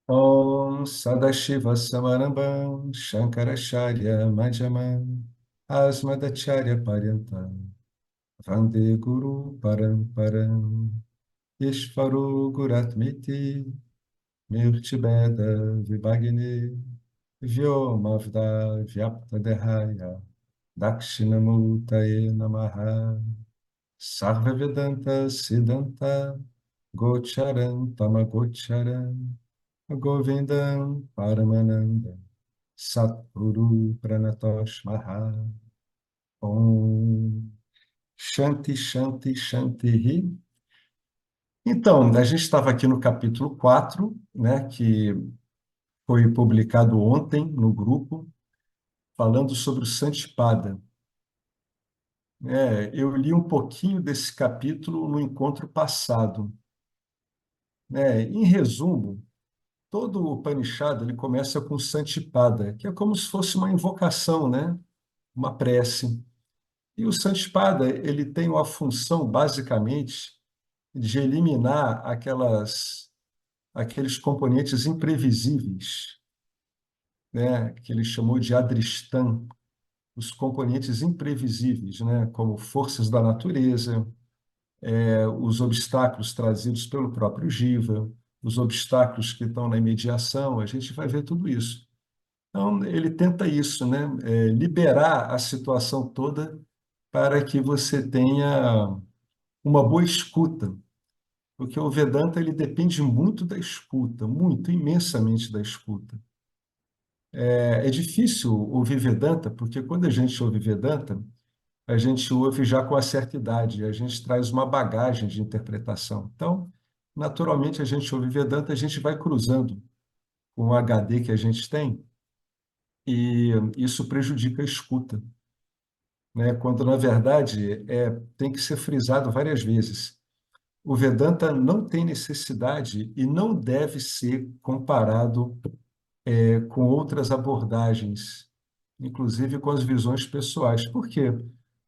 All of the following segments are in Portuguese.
Om Sadashiva Samarambam Shankaracharya Madhyamam Asmadacharya Paryantam Vande Guru Paramparam Ishvaro Guratmiti Mirtibeda Vibhagini Vyomavda Vyaptadehaya Dakshinamurtaye Namaha Sarva Vedanta Siddhanta Gocharan Tamagocharan Govindam Paramananda Satguru Pranatosh Maha Om Shanti Shanti Shanti Hi. Então, a gente estava aqui no capítulo 4, né, que foi publicado ontem no grupo, falando sobre o Santipada. Eu li um pouquinho desse capítulo no encontro passado. Em resumo, todo o Upanishad ele começa com Santipada, que é como se fosse uma invocação, né? Uma prece. E o Santipada, ele tem uma função, basicamente, de eliminar aqueles componentes imprevisíveis, né, que ele chamou de Adristan, os componentes imprevisíveis, né, como forças da natureza, os obstáculos trazidos pelo próprio Jiva, os obstáculos que estão na imediação, a gente vai ver tudo isso. Então, ele tenta isso, né, liberar a situação toda para que você tenha uma boa escuta, porque o Vedanta ele depende muito da escuta, muito, imensamente da escuta. É difícil ouvir Vedanta, porque quando a gente ouve Vedanta, a gente ouve já com uma certa idade, a gente traz uma bagagem de interpretação. Então, naturalmente, a gente ouve Vedanta, a gente vai cruzando com o HD que a gente tem, e isso prejudica a escuta, né? Quando, na verdade, tem que ser frisado várias vezes. O Vedanta não tem necessidade e não deve ser comparado com outras abordagens, inclusive com as visões pessoais. Por quê?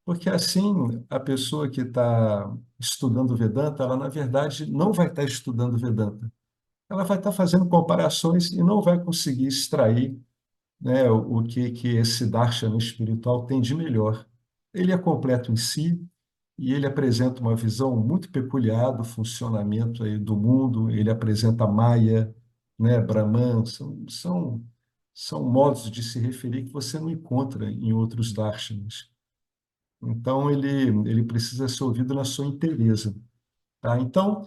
Porque assim a pessoa que está estudando Vedanta, ela na verdade não vai estar estudando Vedanta. Ela vai estar fazendo comparações e não vai conseguir extrair, né, o que esse Darshana espiritual tem de melhor. Ele é completo em si, e ele apresenta uma visão muito peculiar do funcionamento aí do mundo, ele apresenta Maya, né, Brahman, são modos de se referir que você não encontra em outros darshanas. Então, ele precisa ser ouvido na sua inteireza. Tá? Então,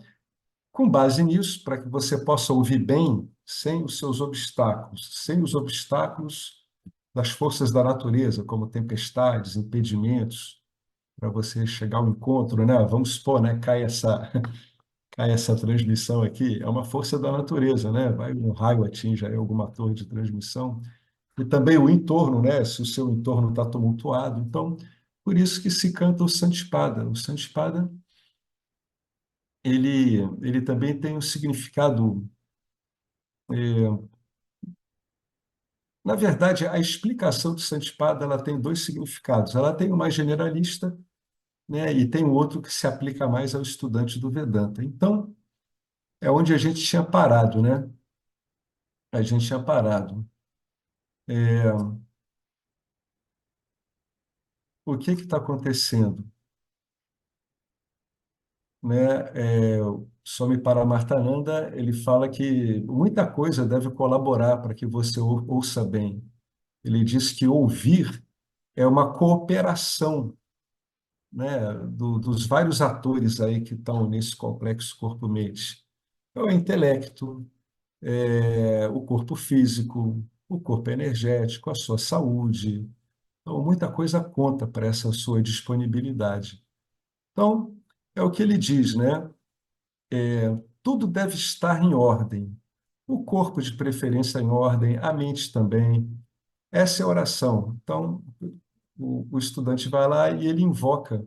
com base nisso, para que você possa ouvir bem, sem os seus obstáculos, sem os obstáculos das forças da natureza, como tempestades, impedimentos, para você chegar ao encontro, né? Vamos supor, né? Cai essa transmissão aqui, é uma força da natureza, né? Vai um raio atinge aí alguma torre de transmissão e também o entorno, né? Se o seu entorno está tumultuado, então por isso que se canta o Santipada. O Santipada ele também tem um significado. Na verdade, a explicação do Santipada ela tem dois significados. Ela tem o mais generalista, né? E tem o outro que se aplica mais ao estudante do Vedanta. Então é onde a gente tinha parado, né? A gente tinha parado. É, o que está acontecendo? Né? O Swami Paramarthananda, ele fala que muita coisa deve colaborar para que você ouça bem. Ele diz que ouvir é uma cooperação, né, dos vários atores aí que estão nesse complexo corpo-mente. É o intelecto, o corpo físico, o corpo energético, a sua saúde. Então, muita coisa conta para essa sua disponibilidade. Então, é o que ele diz, né? Tudo deve estar em ordem. O corpo, de preferência, em ordem, a mente também. Essa é a oração. Então, o estudante vai lá e ele invoca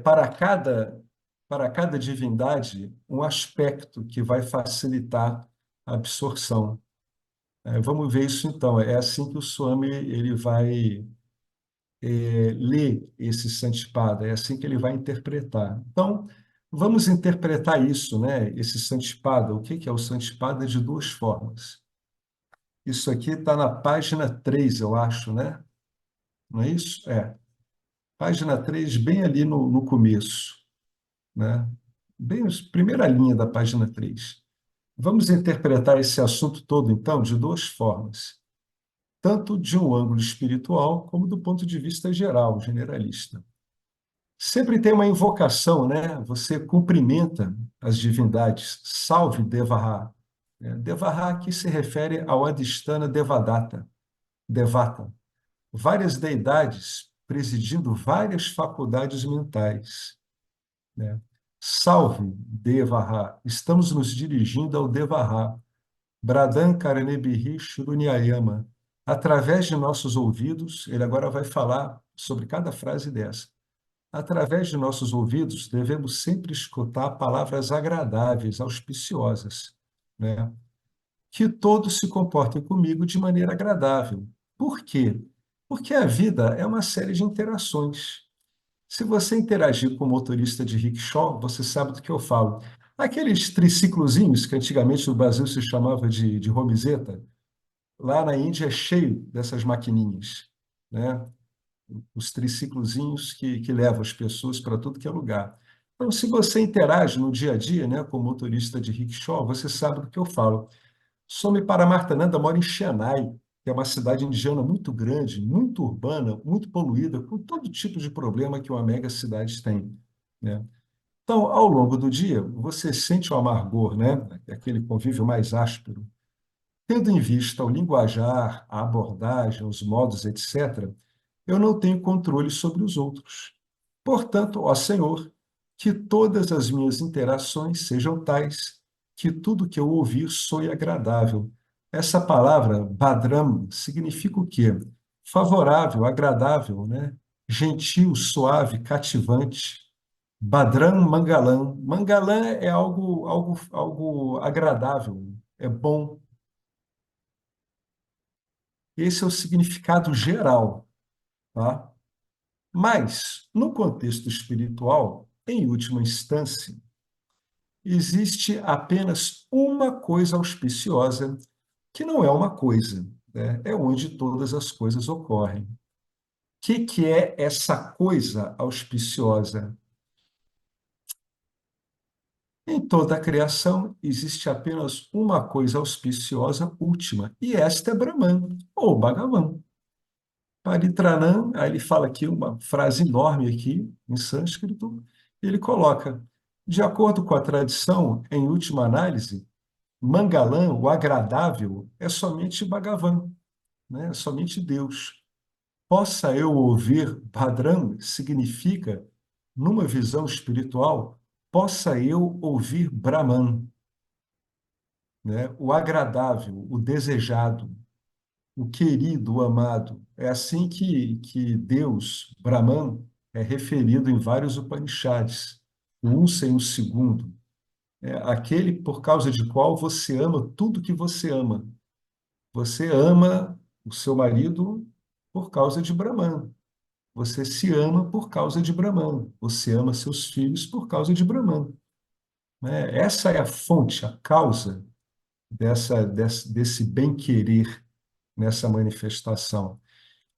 para cada divindade um aspecto que vai facilitar a absorção. Vamos ver isso então. É assim que o Swami ele vai ler esse Santipada, é assim que ele vai interpretar. Então, Vamos interpretar isso, né? Esse Santipada. O que que é o Santipada? De duas formas. Isso aqui está na página 3, eu acho, né? Não é isso? É. Página 3, bem ali no começo, né? Bem, primeira linha da página 3. Vamos interpretar esse assunto todo, então, de duas formas. Tanto de um ângulo espiritual, como do ponto de vista geral, generalista. Sempre tem uma invocação, né? Você cumprimenta as divindades. Salve Devaha. Devaha aqui se refere ao Adhisthana Devadatta, Devata. Várias deidades presidindo várias faculdades mentais, né? Salve Devaha. Estamos nos dirigindo ao Devaha. Bradan Karanebhi Shurunyayama. Através de nossos ouvidos, ele agora vai falar sobre cada frase dessa. Através de nossos ouvidos, devemos sempre escutar palavras agradáveis, auspiciosas, né? Que todos se comportem comigo de maneira agradável. Por quê? Porque a vida é uma série de interações. Se você interagir com o motorista de rickshaw, você sabe do que eu falo. Aqueles triciclozinhos que antigamente no Brasil se chamava de romizeta, lá na Índia é cheio dessas maquininhas, né? Os triciclozinhos que levam as pessoas para tudo que é lugar. Então, se você interage no dia a dia, né, com o motorista de rickshaw, você sabe do que eu falo. Somi Paramartananda mora em Chennai, que é uma cidade indiana muito grande, muito urbana, muito poluída, com todo tipo de problema que uma mega cidade tem, né? Então, ao longo do dia, você sente o amargor, né? Aquele convívio mais áspero. Tendo em vista o linguajar, a abordagem, os modos, etc., eu não tenho controle sobre os outros. Portanto, ó Senhor, que todas as minhas interações sejam tais, que tudo que eu ouvir soe agradável. Essa palavra, badram, significa o quê? Favorável, agradável, né? Gentil, suave, cativante. Badram mangalam. Mangalam é algo agradável, é bom. Esse é o significado geral, tá? Mas, no contexto espiritual, em última instância, existe apenas uma coisa auspiciosa, que não é uma coisa, né? É onde todas as coisas ocorrem. O que é essa coisa auspiciosa? Em toda a criação existe apenas uma coisa auspiciosa última, e esta é Brahman, ou Bhagavan. Paritranam, aí ele fala aqui uma frase enorme aqui, em sânscrito, ele coloca, de acordo com a tradição, em última análise, Mangalam, o agradável, é somente Bhagavan, né? É somente Deus. Possa eu ouvir Bhadram significa, numa visão espiritual, possa eu ouvir Brahman, né? O agradável, o desejado, o querido, o amado. É assim que Deus, Brahman, é referido em vários Upanishads, o um sem o segundo. É aquele por causa de qual você ama tudo que você ama. Você ama o seu marido por causa de Brahman. Você se ama por causa de Brahman. Você ama seus filhos por causa de Brahman, né? Essa é a fonte, a causa desse bem-querer nessa manifestação.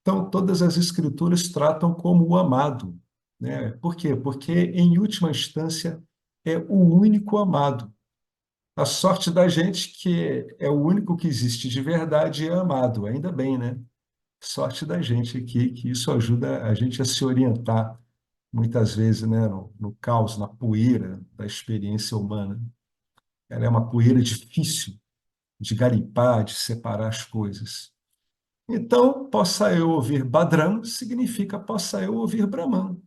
Então, todas as escrituras tratam como o amado, né? Por quê? Porque, em última instância, é o único amado. A sorte da gente que é o único que existe de verdade e é amado, ainda bem, né? Sorte da gente aqui, que isso ajuda a gente a se orientar, muitas vezes, né, no caos, na poeira da experiência humana. Ela é uma poeira difícil de garimpar, de separar as coisas. Então, possa eu ouvir Badram significa possa eu ouvir Brahman.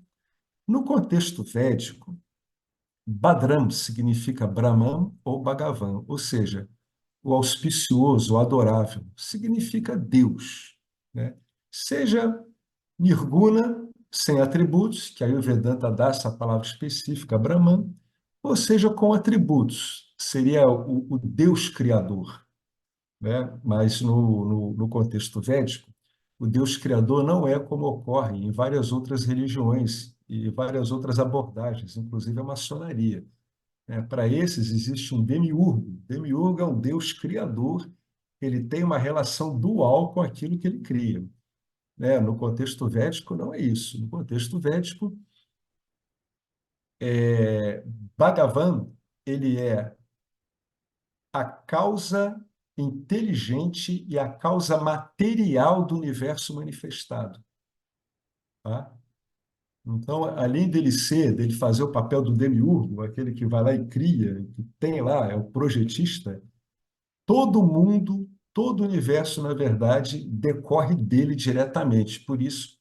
No contexto védico, Badram significa Brahman ou Bhagavan, ou seja, o auspicioso, o adorável, significa Deus, né? Seja Nirguna, sem atributos, que aí o Vedanta dá essa palavra específica, Brahman, ou seja, com atributos, seria o Deus Criador, né? Mas no contexto védico, o Deus Criador não é como ocorre em várias outras religiões, e várias outras abordagens, inclusive a maçonaria. Para esses existe um demiurgo. Demiurgo é um deus criador, ele tem uma relação dual com aquilo que ele cria. No contexto védico, não é isso. No contexto védico, é, Bhagavan, ele é a causa inteligente e a causa material do universo manifestado. Tá? Então, além dele fazer o papel do demiurgo, aquele que vai lá e cria, que tem lá, é o projetista, todo mundo, todo o universo, na verdade, decorre dele diretamente. Por isso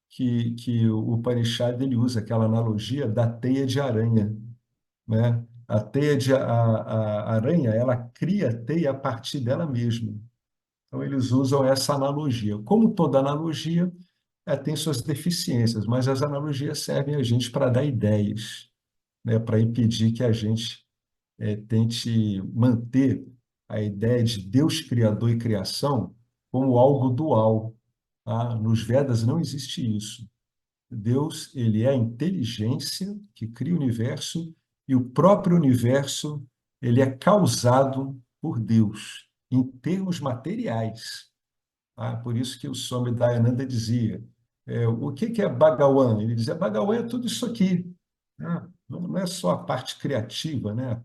que o Upanishad ele usa aquela analogia da teia de aranha, né? A aranha, ela cria a teia a partir dela mesma. Então, eles usam essa analogia. Como toda analogia, tem suas deficiências, mas as analogias servem a gente para dar ideias, né? Para impedir que a gente tente manter a ideia de Deus criador e criação como algo dual. Tá? Nos Vedas não existe isso. Deus, ele é a inteligência que cria o universo e o próprio universo, ele é causado por Deus em termos materiais. Tá? Por isso que o Swami Dayananda dizia, o que é Bhagawan? Ele dizia, Bhagawan é tudo isso aqui. Não é só a parte criativa, né?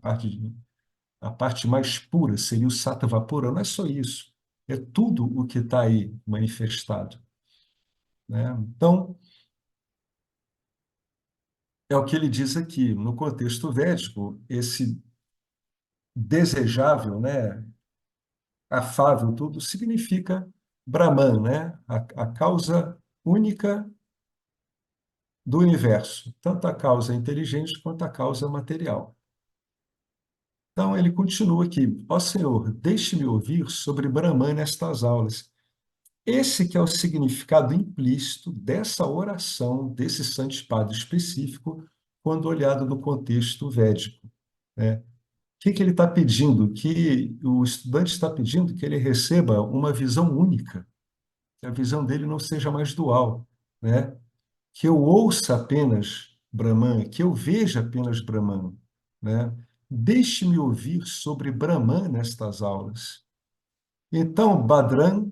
A parte mais pura seria o Sattva pura, não é só isso. É tudo o que está aí manifestado. Né? Então, é o que ele diz aqui. No contexto védico, esse desejável, né, afável, tudo, significa Brahman, né? A causa única do universo, tanto a causa inteligente quanto a causa material. Então, ele continua aqui. Ó Senhor, deixe-me ouvir sobre Brahman nestas aulas. Esse que é o significado implícito dessa oração, desse santificado específico, quando olhado no contexto védico. Né? Que ele está pedindo? Que o estudante está pedindo que ele receba uma visão única, que a visão dele não seja mais dual, né? Que eu ouça apenas Brahman, que eu veja apenas Brahman, né? Deixe-me ouvir sobre Brahman nestas aulas. Então, Badran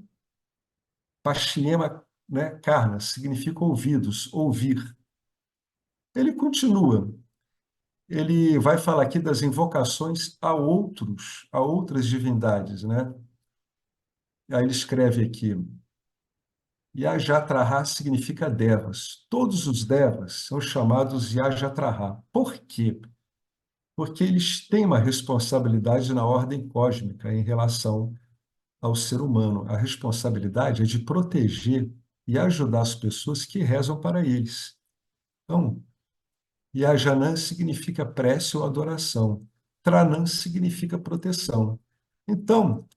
Pashyema, né, Karna, significa ouvidos, ouvir. Ele continua, ele vai falar aqui das invocações a outras divindades, né? Aí ele escreve aqui, Yajatraha significa devas. Todos os devas são chamados Yajatraha. Por quê? Porque eles têm uma responsabilidade na ordem cósmica em relação ao ser humano. A responsabilidade é de proteger e ajudar as pessoas que rezam para eles. Então, Yajanã significa prece ou adoração. Tranã significa proteção. Então,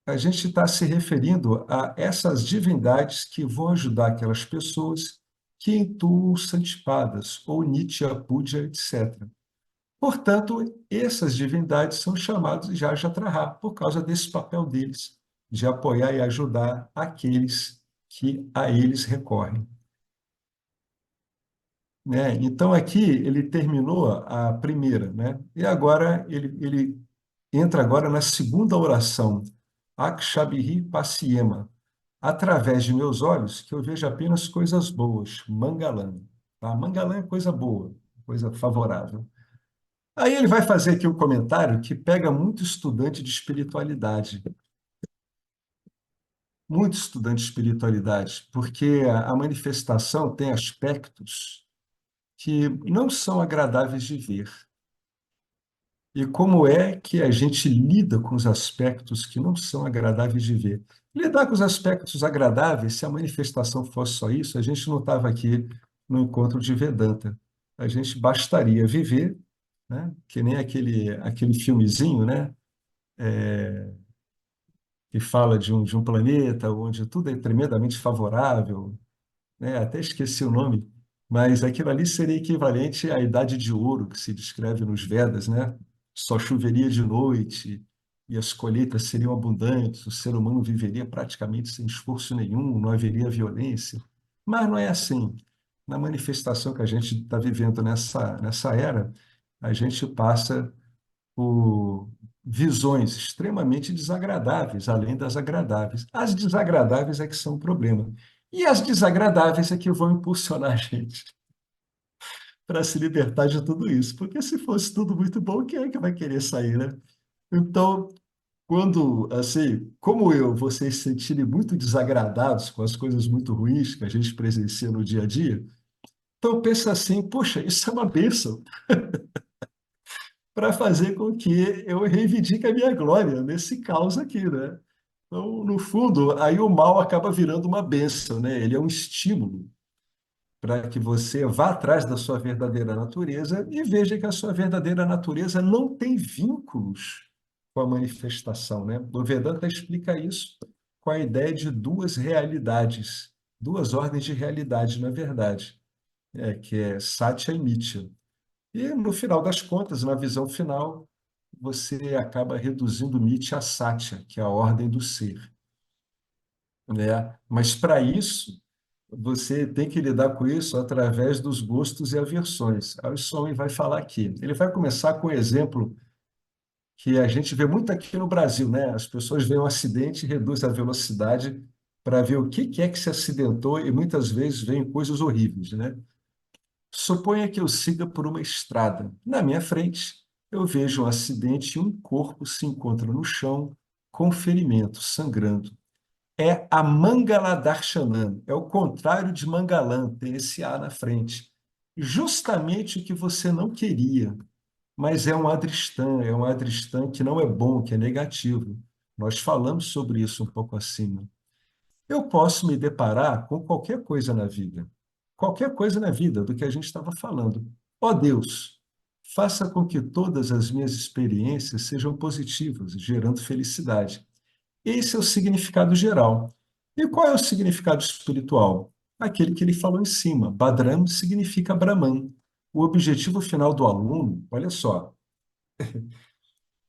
a gente está se referindo a essas divindades que vão ajudar aquelas pessoas que intuam santipadas, ou Nitya Puja, etc. Portanto, essas divindades são chamadas de Ajatraha, por causa desse papel deles, de apoiar e ajudar aqueles que a eles recorrem. Né? Então, aqui ele terminou a primeira, né? E agora ele entra agora na segunda oração, Akshabhi Pasyema. Através de meus olhos, que eu vejo apenas coisas boas, Mangalam. Tá? Mangalam é coisa boa, coisa favorável. Aí ele vai fazer aqui um comentário que pega muito estudante de espiritualidade, porque a manifestação tem aspectos que não são agradáveis de ver. E como é que a gente lida com os aspectos que não são agradáveis de ver? Lidar com os aspectos agradáveis, se a manifestação fosse só isso, a gente não estava aqui no encontro de Vedanta. A gente bastaria viver, né? Que nem aquele filmezinho, né? Que fala de um planeta onde tudo é tremendamente favorável, né? Até esqueci o nome, mas aquilo ali seria equivalente à Idade de Ouro, que se descreve nos Vedas, né? Só choveria de noite e as colheitas seriam abundantes, o ser humano viveria praticamente sem esforço nenhum, não haveria violência. Mas não é assim. na manifestação que a gente está vivendo nessa era, a gente passa por visões extremamente desagradáveis, além das agradáveis. As desagradáveis é que são o problema. E as desagradáveis é que vão impulsionar a gente para se libertar de tudo isso. Porque se fosse tudo muito bom, quem é que vai querer sair, né? Então, quando, assim, como eu, vocês se sentirem muito desagradados com as coisas muito ruins que a gente presencia no dia a dia, então pensa assim, poxa, isso é uma bênção para fazer com que eu reivindique a minha glória nesse caos aqui, né? Então, no fundo, aí o mal acaba virando uma bênção, né? Ele é um estímulo para que você vá atrás da sua verdadeira natureza e veja que a sua verdadeira natureza não tem vínculos com a manifestação, né? O Vedanta explica isso com a ideia de duas realidades, duas ordens de realidade, na verdade, que é Satya e Mithya. E, no final das contas, na visão final, você acaba reduzindo o Mithya a Satya, que é a ordem do ser, né? Mas, para isso, você tem que lidar com isso através dos gostos e aversões. Aí o Swami vai falar aqui. Ele vai começar com um exemplo que a gente vê muito aqui no Brasil, né? As pessoas veem um acidente e reduzem a velocidade para ver o que é que se acidentou e muitas vezes veem coisas horríveis, né? Suponha que eu siga por uma estrada. Na minha frente, eu vejo um acidente e um corpo se encontra no chão com ferimento, sangrando. É a Mangaladarshanam, é o contrário de Mangalam, tem esse A na frente. Justamente o que você não queria, mas é um Adristan que não é bom, que é negativo. Nós falamos sobre isso um pouco acima. Eu posso me deparar com qualquer coisa na vida do que a gente estava falando. Ó Deus, faça com que todas as minhas experiências sejam positivas, gerando felicidade. Esse é o significado geral. E qual é o significado espiritual? Aquele que ele falou em cima. Badram significa Brahman. O objetivo final do aluno, olha só,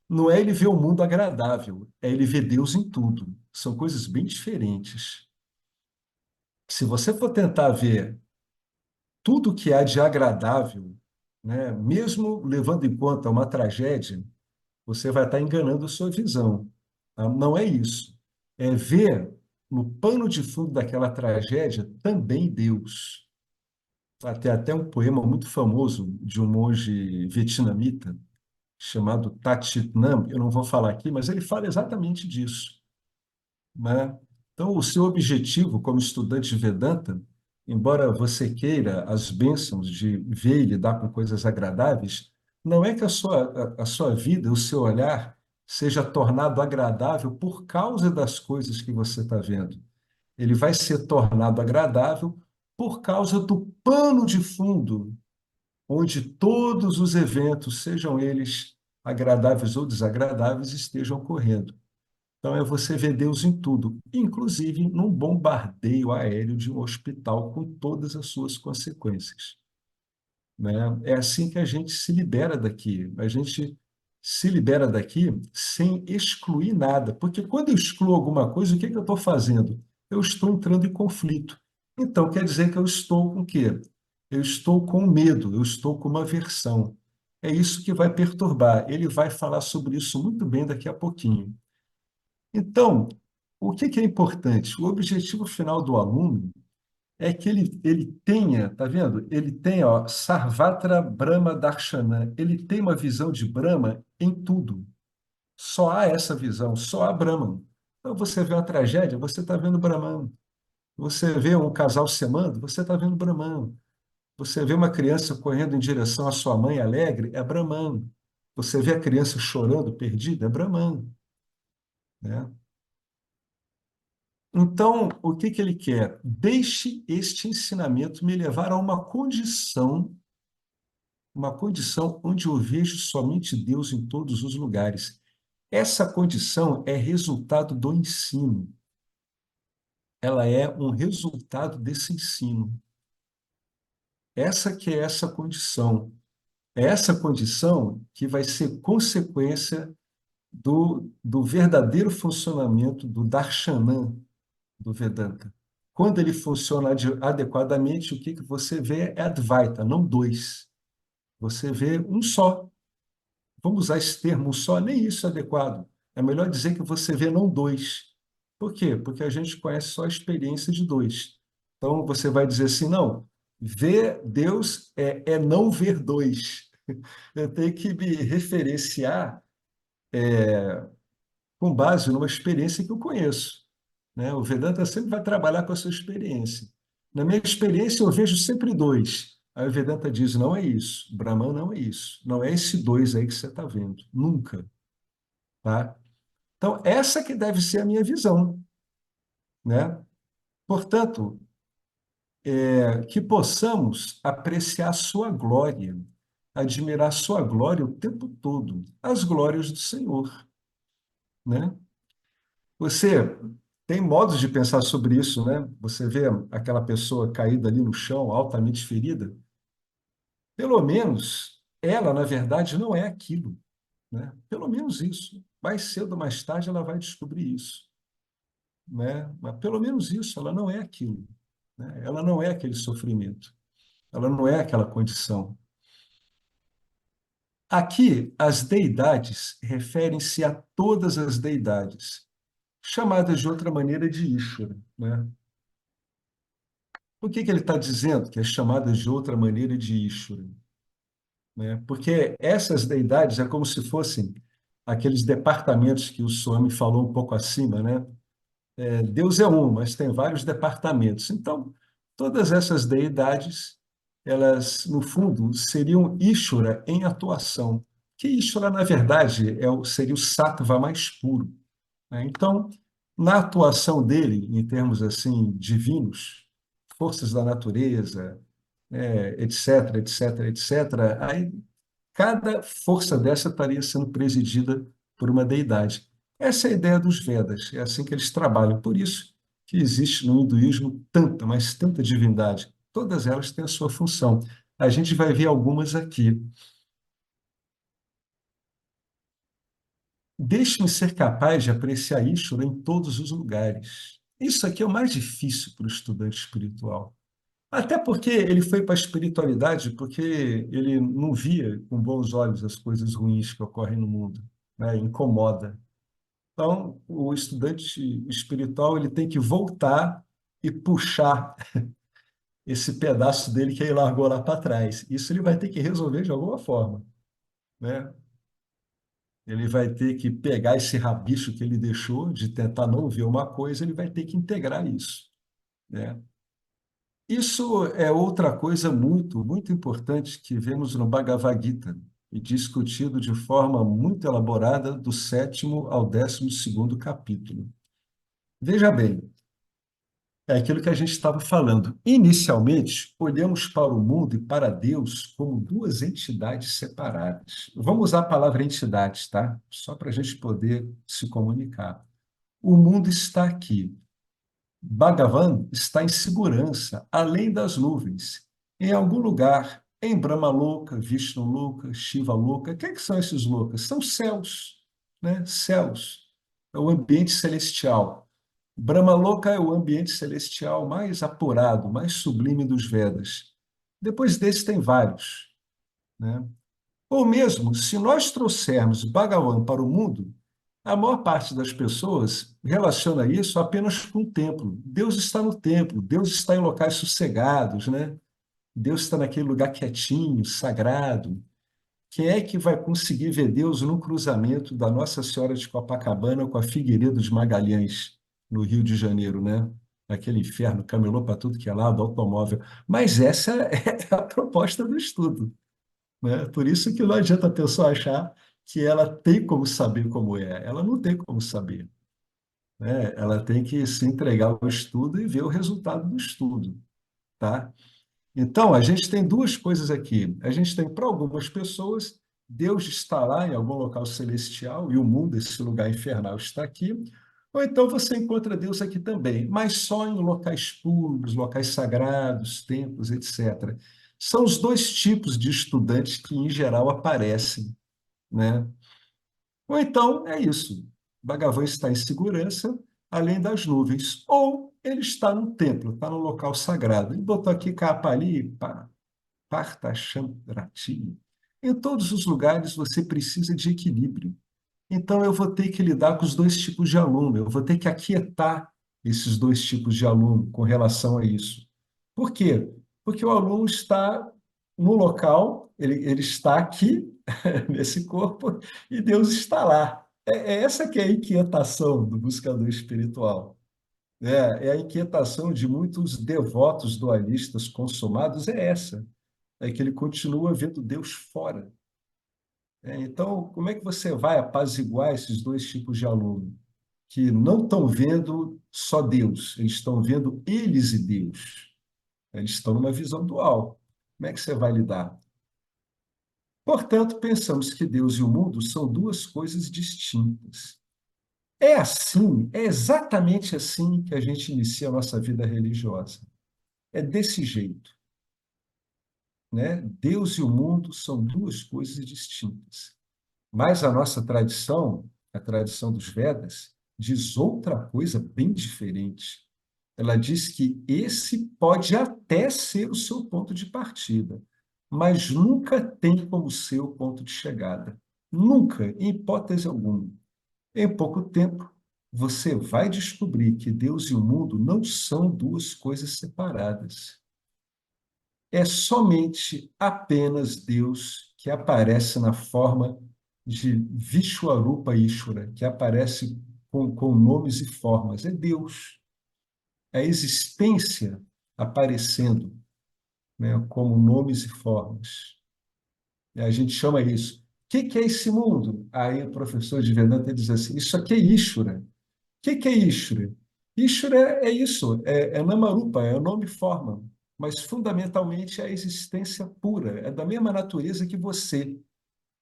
não é ele ver o mundo agradável, é ele ver Deus em tudo. São coisas bem diferentes. Se você for tentar ver tudo que há de agradável, né, mesmo levando em conta uma tragédia, você vai estar enganando a sua visão. Tá? Não é isso. É ver no pano de fundo daquela tragédia também Deus. Tem até um poema muito famoso de um monge vietnamita chamado Thich Nam, eu não vou falar aqui, mas ele fala exatamente disso, né? Então, o seu objetivo como estudante de Vedanta, embora você queira as bênçãos de ver e lidar com coisas agradáveis, não é que a sua vida, o seu olhar, seja tornado agradável por causa das coisas que você está vendo. Ele vai ser tornado agradável por causa do pano de fundo, onde todos os eventos, sejam eles agradáveis ou desagradáveis, estejam ocorrendo. Então, é você ver Deus em tudo, inclusive num bombardeio aéreo de um hospital com todas as suas consequências, né? É assim que a gente se libera daqui. A gente se libera daqui sem excluir nada, porque quando eu excluo alguma coisa, o que é que eu estou fazendo? Eu estou entrando em conflito. Então, quer dizer que eu estou com o quê? Eu estou com medo, eu estou com uma aversão. É isso que vai perturbar. Ele vai falar sobre isso muito bem daqui a pouquinho. Então, o que que é importante? O objetivo final do aluno é que ele tenha, tá vendo? Ele tem, ó, Sarvatra Brahma Darshana, ele tem uma visão de Brahma em tudo. Só há essa visão, só há Brahman. Então, você vê uma tragédia, você está vendo Brahman. Você vê um casal se amando, você está vendo Brahman. Você vê uma criança correndo em direção à sua mãe alegre, é Brahman. Você vê a criança chorando, perdida, é Brahman, né? Então, o que que ele quer? Deixe este ensinamento me levar a uma condição onde eu vejo somente Deus em todos os lugares. Essa condição é resultado do ensino. Ela é um resultado desse ensino. Essa que é essa condição. É essa condição que vai ser consequência do verdadeiro funcionamento do Darshanan, do Vedanta. quando ele funciona adequadamente, o que que você vê é Advaita, não dois. Você vê um só. Vamos usar esse termo um só, nem isso é adequado. É melhor dizer que você vê não dois. Por quê? Porque a gente conhece só a experiência de dois. Então você vai dizer assim, não, ver Deus é não ver dois. Eu tenho que me referenciar com base numa experiência que eu conheço, né? O Vedanta sempre vai trabalhar com a sua experiência. Na minha experiência, eu vejo sempre dois. Aí o Vedanta diz, não é isso. Brahman não é isso. Não é esse dois aí que você está vendo. Nunca, tá? Então, essa que deve ser a minha visão, né? Portanto, que possamos apreciar sua glória, admirar sua glória o tempo todo, as glórias do Senhor, né? Você tem modos de pensar sobre isso, né? Você vê aquela pessoa caída ali no chão, altamente ferida. Pelo menos ela, na verdade, não é aquilo, né? Pelo menos isso. Mais cedo ou mais tarde ela vai descobrir isso, né? Mas pelo menos isso, ela não é aquilo, né? Ela não é aquele sofrimento, ela não é aquela condição. Aqui, as deidades referem-se a todas as deidades, chamadas de outra maneira de Ishvara, né? Por que que ele está dizendo que é chamada de outra maneira de Ishvara, né? Porque essas deidades é como se fossem aqueles departamentos que o Swami falou um pouco acima, né? Deus é um, mas tem vários departamentos. Então, todas essas deidades, elas, no fundo, seriam Ishvara em atuação. Que Ishvara, na verdade, seria o sattva mais puro, né? Então, na atuação dele, em termos assim divinos, forças da natureza, etc, etc, etc, aí cada força dessa estaria sendo presidida por uma deidade. Essa é a ideia dos Vedas, é assim que eles trabalham. Por isso que existe no hinduísmo tanta, mas tanta divindade. Todas elas têm a sua função. A gente vai ver algumas aqui. Deixe-me ser capaz de apreciar Ishvara em todos os lugares. Isso aqui é o mais difícil para o estudante espiritual. Até porque ele foi para a espiritualidade porque ele não via com bons olhos as coisas ruins que ocorrem no mundo, né? Incomoda. Então, o estudante espiritual ele tem que voltar e puxar esse pedaço dele que ele largou lá para trás. Isso ele vai ter que resolver de alguma forma, né? Ele vai ter que pegar esse rabicho que ele deixou de tentar não ver uma coisa, ele vai ter que integrar isso, né? Isso é outra coisa muito, muito importante que vemos no Bhagavad Gita e discutido de forma muito elaborada do sétimo ao 12º capítulo. Veja bem, é aquilo que a gente estava falando. Inicialmente, olhamos para o mundo e para Deus como duas entidades separadas. Vamos usar a palavra entidades, tá? Só para a gente poder se comunicar. O mundo está aqui. Bhagavan está em segurança, além das nuvens, em algum lugar, em Brahmaloka, Vishnuluka, Shivaloka. O que é que são esses lokas? São céus, né? Céus. É o ambiente celestial. Brahmaloka é o ambiente celestial mais apurado, mais sublime dos Vedas. Depois desse tem vários, né? Ou mesmo, se nós trouxermos Bhagavan para o mundo, a maior parte das pessoas relaciona isso apenas com o templo. Deus está no templo, Deus está em locais sossegados, né? Deus está naquele lugar quietinho, sagrado. Quem é que vai conseguir ver Deus no cruzamento da Nossa Senhora de Copacabana com a Figueiredo de Magalhães, no Rio de Janeiro, né? Aquele inferno, camelô para tudo que é lado, automóvel. Mas essa é a proposta do estudo, né? Por isso que não adianta a pessoa achar que ela tem como saber como é. Ela não tem como saber, né? Ela tem que se entregar ao estudo e ver o resultado do estudo, tá? Então, a gente tem duas coisas aqui. A gente tem, para algumas pessoas, Deus está lá em algum local celestial e o mundo, esse lugar infernal, está aqui. Ou então você encontra Deus aqui também, mas só em locais puros, locais sagrados, templos, etc. São os dois tipos de estudantes que, em geral, aparecem, né? Ou então é isso. Bhagavan está em segurança, além das nuvens. Ou ele está no templo, está no local sagrado. Ele botou aqui Kapali, Parthashamrati. Em todos os lugares você precisa de equilíbrio. Então eu vou ter que lidar com os dois tipos de aluno, eu vou ter que aquietar esses dois tipos de aluno com relação a isso. Por quê? Porque o aluno está no local, ele está aqui, nesse corpo, e Deus está lá. É essa que é a inquietação do buscador espiritual. É a inquietação de muitos devotos dualistas consumados, é essa. É que ele continua vendo Deus fora. Então, como é que você vai apaziguar esses dois tipos de aluno? Que não estão vendo só Deus, eles estão vendo eles e Deus. Eles estão numa visão dual. Como é que você vai lidar? Portanto, pensamos que Deus e o mundo são duas coisas distintas. É assim, é exatamente assim que a gente inicia a nossa vida religiosa. É desse jeito, né? Deus e o mundo são duas coisas distintas. Mas a nossa tradição, a tradição dos Vedas, diz outra coisa bem diferente. Ela diz que esse pode até ser o seu ponto de partida, mas nunca tem como ser o ponto de chegada. Nunca, em hipótese alguma. Em pouco tempo, você vai descobrir que Deus e o mundo não são duas coisas separadas. É somente apenas Deus que aparece na forma de Vishwarupa Ishvara, que aparece com nomes e formas. É Deus. É a existência aparecendo, né, como nomes e formas. E a gente chama isso. O que é esse mundo? Aí o professor de Vedanta diz assim: isso aqui é Ishvara. O que é Ishvara? Ishvara é isso, é Namarupa, é nome e forma, mas fundamentalmente é a existência pura, é da mesma natureza que você,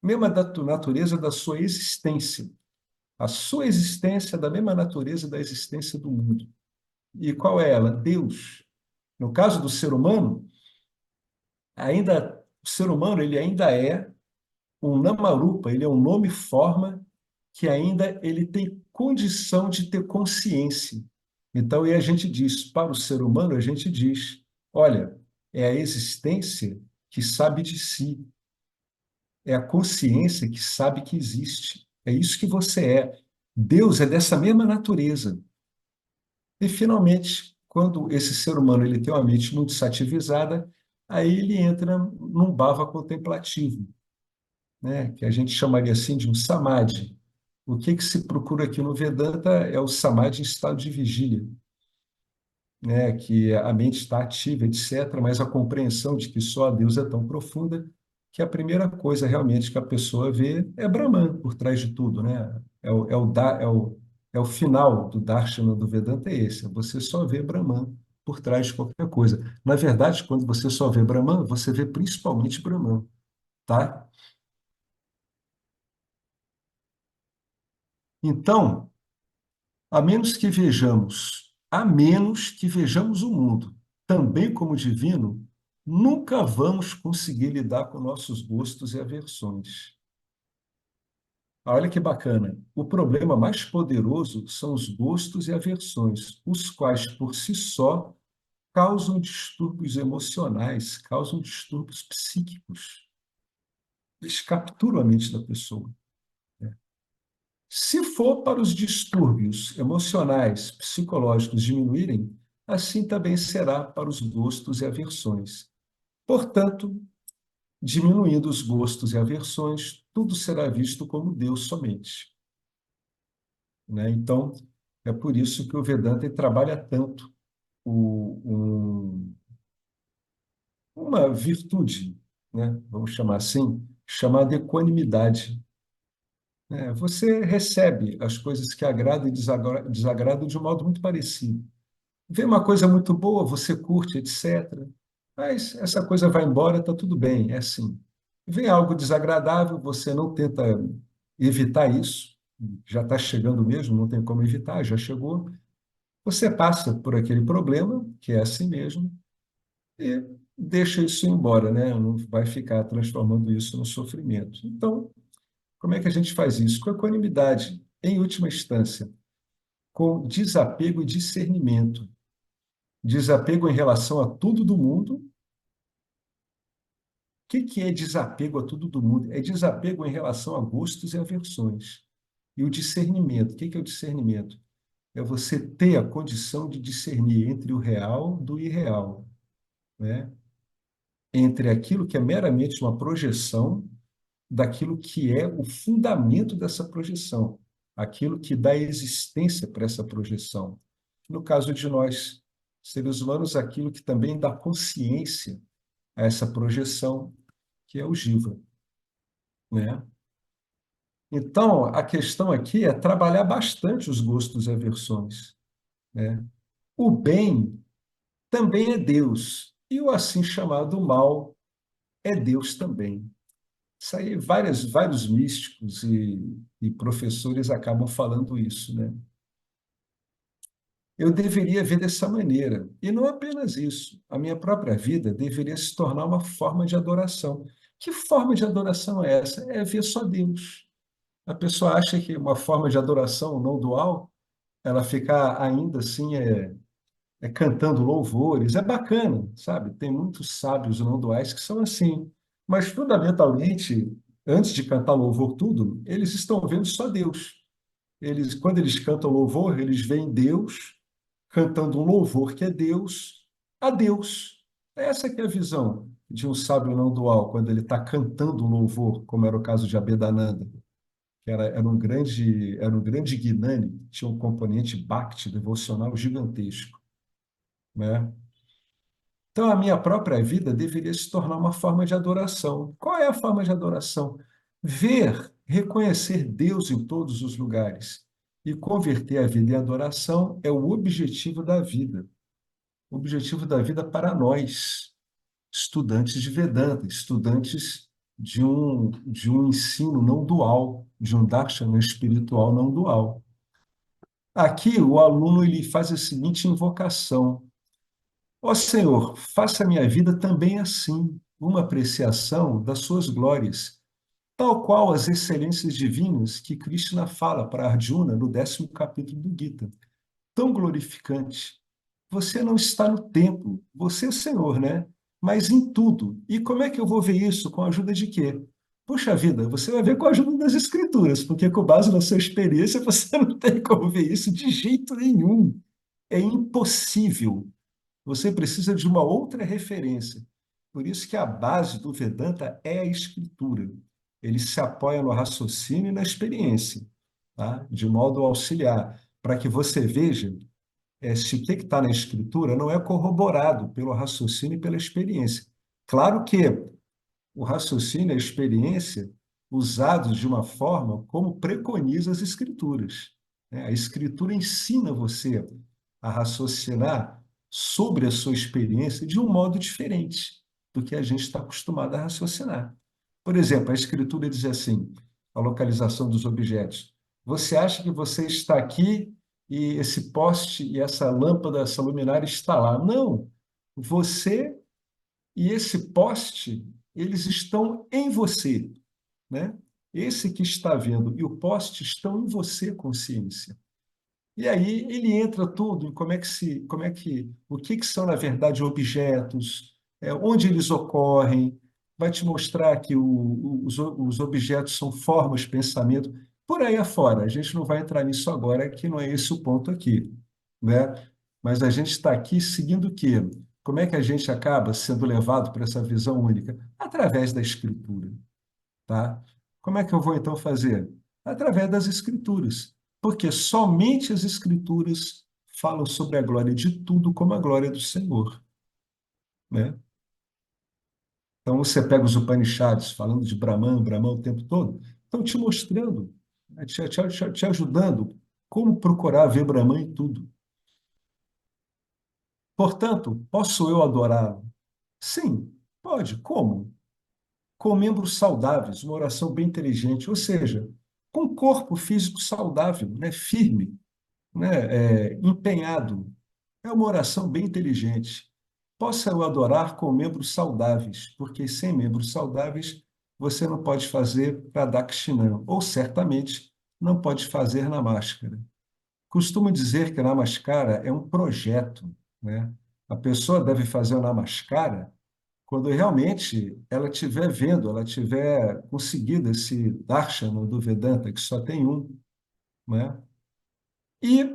mesma da natureza da sua existência. A sua existência é da mesma natureza da existência do mundo. E qual é ela? Deus. No caso do ser humano, ainda o ser humano ele ainda é um Namarupa, ele é um nome e forma que ainda ele tem condição de ter consciência. Então, e a gente diz, para o ser humano, a gente diz, olha, é a existência que sabe de si, é a consciência que sabe que existe. É isso que você é. Deus é dessa mesma natureza. E, finalmente, quando esse ser humano ele tem uma mente muito sativizada, aí ele entra num bhava contemplativo, né? Que a gente chamaria assim de um samadhi. O que se procura aqui no Vedanta é o samadhi em estado de vigília, né? Que a mente está ativa, etc., mas a compreensão de que só a Deus é tão profunda que a primeira coisa realmente que a pessoa vê é Brahman por trás de tudo, né? É o final do Darshana do Vedanta, é esse, é você só vê Brahman por trás de qualquer coisa. Na verdade, quando você só vê Brahman, você vê principalmente Brahman, tá? Então, a menos que vejamos o mundo também como divino, nunca vamos conseguir lidar com nossos gostos e aversões. Olha que bacana. O problema mais poderoso são os gostos e aversões, os quais, por si só, causam distúrbios emocionais, causam distúrbios psíquicos. Eles capturam a mente da pessoa. Se for para os distúrbios emocionais, psicológicos diminuírem, assim também será para os gostos e aversões. Portanto, diminuindo os gostos e aversões, tudo será visto como Deus somente, né? Então, é por isso que o Vedanta trabalha tanto uma virtude, né? Vamos chamar assim, chamada equanimidade. Você recebe as coisas que agradam e desagradam de um modo muito parecido. Vê uma coisa muito boa, você curte, etc. Mas essa coisa vai embora, está tudo bem, é assim. Vê algo desagradável, você não tenta evitar isso, já está chegando mesmo, não tem como evitar, já chegou. Você passa por aquele problema, que é assim mesmo, e deixa isso ir embora, né? Não vai ficar transformando isso no sofrimento. Então, como é que a gente faz isso? Com equanimidade, em última instância, com desapego e discernimento. Desapego em relação a tudo do mundo. O que que é desapego a tudo do mundo? É desapego em relação a gostos e aversões. E o discernimento. O que que é o discernimento? É você ter a condição de discernir entre o real do irreal, né? Entre aquilo que é meramente uma projeção daquilo que é o fundamento dessa projeção, aquilo que dá existência para essa projeção. No caso de nós, seres humanos, aquilo que também dá consciência a essa projeção, que é o jiva, né? Então, a questão aqui é trabalhar bastante os gostos e aversões, né? O bem também é Deus, e o assim chamado mal é Deus também. Isso aí, vários místicos e professores acabam falando isso, né? Eu deveria ver dessa maneira. E não apenas isso. A minha própria vida deveria se tornar uma forma de adoração. Que forma de adoração é essa? É ver só Deus. A pessoa acha que uma forma de adoração não dual, ela ficar ainda assim cantando louvores, é bacana, sabe? Tem muitos sábios não duais que são assim. Mas, fundamentalmente, antes de cantar louvor tudo, eles estão vendo só Deus. Quando eles cantam louvor, eles veem Deus cantando um louvor que é Deus a Deus. Essa que é a visão de um sábio não dual, quando ele está cantando um louvor, como era o caso de Abhedananda, que era um grande Gnani, tinha um componente Bhakti devocional gigantesco, né? Então, a minha própria vida deveria se tornar uma forma de adoração. Qual é a forma de adoração? Ver, reconhecer Deus em todos os lugares e converter a vida em adoração é o objetivo da vida. O objetivo da vida para nós, estudantes de Vedanta, estudantes de um ensino não dual, de um darshana espiritual não dual. Aqui, o aluno ele faz a seguinte invocação: ó Senhor, faça a minha vida também assim, uma apreciação das suas glórias, tal qual as excelências divinas que Krishna fala para Arjuna no 10º capítulo do Gita. Tão glorificante. Você não está no templo, você é o Senhor, né? Mas em tudo. E como é que eu vou ver isso? Com a ajuda de quê? Puxa vida, você vai ver com a ajuda das escrituras, porque com base na sua experiência você não tem como ver isso de jeito nenhum. É impossível. Você precisa de uma outra referência. Por isso que a base do Vedanta é a escritura. Ele se apoia no raciocínio e na experiência, tá? De modo a auxiliar, para que você veja se o que está na escritura não é corroborado pelo raciocínio e pela experiência. Claro que o raciocínio e a experiência usados de uma forma como preconiza as escrituras, né? A escritura ensina você a raciocinar sobre a sua experiência de um modo diferente do que a gente está acostumado a raciocinar. Por exemplo, a escritura diz assim, a localização dos objetos. Você acha que você está aqui e esse poste e essa lâmpada, essa luminária está lá? Não. Você e esse poste, eles estão em você, né? Esse que está vendo e o poste estão em você, consciência. E aí ele entra tudo em o que que são, na verdade, objetos, onde eles ocorrem, vai te mostrar que os objetos são formas, pensamento, por aí afora. A gente não vai entrar nisso agora, que não é esse o ponto aqui, né? Mas a gente está aqui seguindo o quê? Como é que a gente acaba sendo levado para essa visão única? Através da escritura, tá? Como é que eu vou então fazer? Através das escrituras, porque somente as escrituras falam sobre a glória de tudo como a glória do Senhor, né? Então você pega os Upanishads falando de Brahman, Brahman o tempo todo, estão te mostrando, né? Te ajudando como procurar ver Brahman em tudo. Portanto, posso eu adorá-lo? Sim, pode. Como? Com membros saudáveis, uma oração bem inteligente, ou seja, com um corpo físico saudável, né, firme, né, empenhado. É uma oração bem inteligente. Possa eu adorar com membros saudáveis, porque sem membros saudáveis você não pode fazer Pradakshinam, ou certamente não pode fazer na máscara. Costumo dizer que a Namaskara é um projeto, né? A pessoa deve fazer o namaskara quando realmente ela estiver vendo, ela tiver conseguido esse darshana do Vedanta, que só tem um, né? E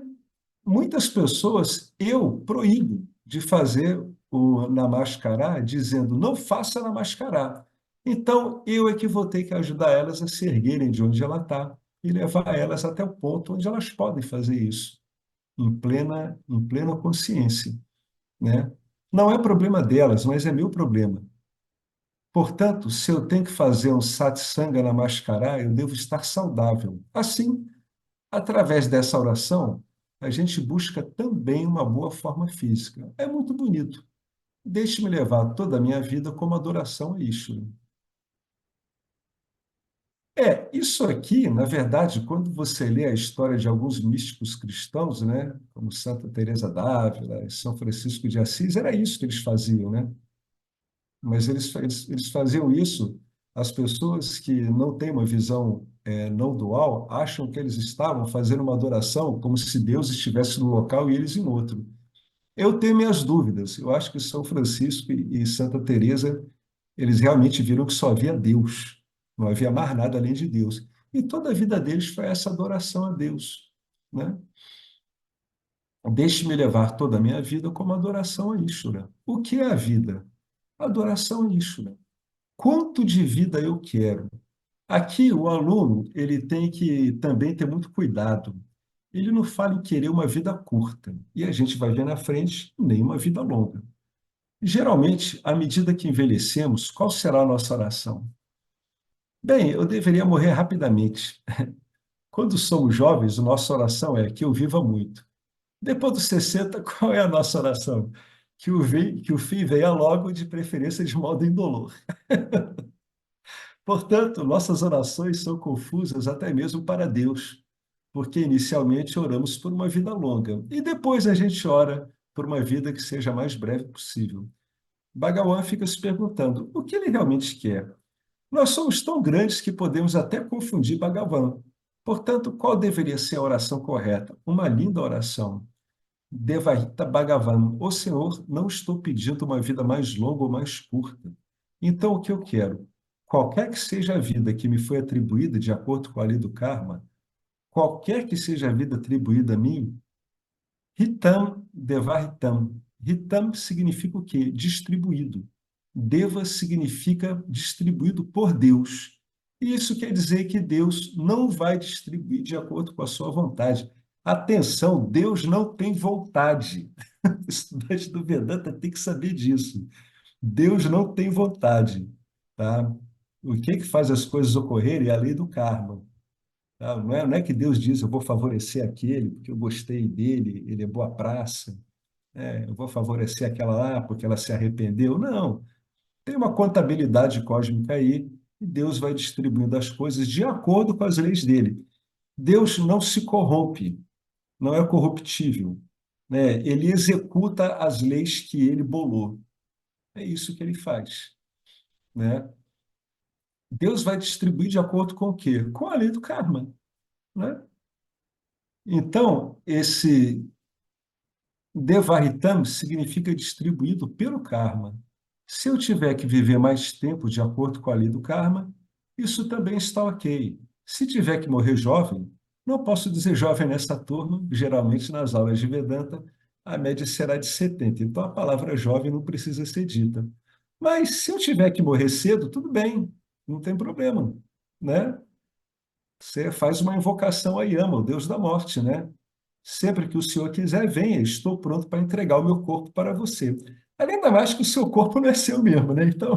muitas pessoas eu proíbo de fazer o namascará, dizendo não faça namascará. Então, eu é que vou ter que ajudar elas a se erguerem de onde ela está e levar elas até o ponto onde elas podem fazer isso, em plena consciência, né? Não é problema delas, mas é meu problema. Portanto, se eu tenho que fazer um satsanga namaskara, eu devo estar saudável. Assim, através dessa oração, a gente busca também uma boa forma física. É muito bonito. Deixe-me levar toda a minha vida como adoração a Ishvara. Isso aqui, na verdade, quando você lê a história de alguns místicos cristãos, né, como Santa Teresa d'Ávila, São Francisco de Assis, era isso que eles faziam, né? Mas eles faziam isso, as pessoas que não têm uma visão não dual acham que eles estavam fazendo uma adoração como se Deus estivesse no local e eles em outro. Eu tenho minhas dúvidas. Eu acho que São Francisco e Santa Teresa, eles realmente viram que só havia Deus, não havia mais nada além de Deus. E toda a vida deles foi essa adoração a Deus, né? Deixe-me levar toda a minha vida como adoração a Ishvara. O que é a vida? Adoração a Ishvara. Quanto de vida eu quero? Aqui, o aluno ele tem que também ter muito cuidado. Ele não fala em querer uma vida curta, e a gente vai ver na frente nem uma vida longa. Geralmente, à medida que envelhecemos, qual será a nossa oração? Bem, eu deveria morrer rapidamente. Quando somos jovens, a nossa oração é que eu viva muito. Depois dos 60, qual é a nossa oração? Que o fim venha logo, de preferência de modo indolor. Portanto, nossas orações são confusas até mesmo para Deus, porque inicialmente oramos por uma vida longa e depois a gente ora por uma vida que seja a mais breve possível. Bhagavan fica se perguntando o que ele realmente quer. Nós somos tão grandes que podemos até confundir Bhagavan. Portanto, qual deveria ser a oração correta? Uma linda oração. Devaita Bhagavan, ó Senhor, não estou pedindo uma vida mais longa ou mais curta. Então, o que eu quero? Qualquer que seja a vida que me foi atribuída de acordo com a lei do karma, qualquer que seja a vida atribuída a mim, Hitam Devahitam. Hitam significa o quê? Distribuído. Deva significa distribuído por Deus. E isso quer dizer que Deus não vai distribuir de acordo com a sua vontade. Atenção, Deus não tem vontade. O estudante do Vedanta tem que saber disso. Deus não tem vontade, tá? O que que faz as coisas ocorrerem é a lei do karma. Tá? Não é que Deus diz, eu vou favorecer aquele porque eu gostei dele, ele é boa praça, eu vou favorecer aquela lá porque ela se arrependeu. Não, tem uma contabilidade cósmica aí e Deus vai distribuindo as coisas de acordo com as leis dele. Deus não se corrompe, não é corruptível, né? Ele executa as leis que ele bolou. É isso que ele faz, né? Deus vai distribuir de acordo com o quê? Com a lei do karma, né? Então, esse Devaritam significa distribuído pelo karma. Se eu tiver que viver mais tempo de acordo com a lei do karma, isso também está ok. Se tiver que morrer jovem, não posso dizer jovem nessa turma, geralmente nas aulas de Vedanta, a média será de 70. Então a palavra jovem não precisa ser dita. Mas se eu tiver que morrer cedo, tudo bem, não tem problema, né? Você faz uma invocação a Yama, o Deus da morte, né? Sempre que o Senhor quiser, venha, estou pronto para entregar o meu corpo para você. Ainda mais que o seu corpo não é seu mesmo, né? Então,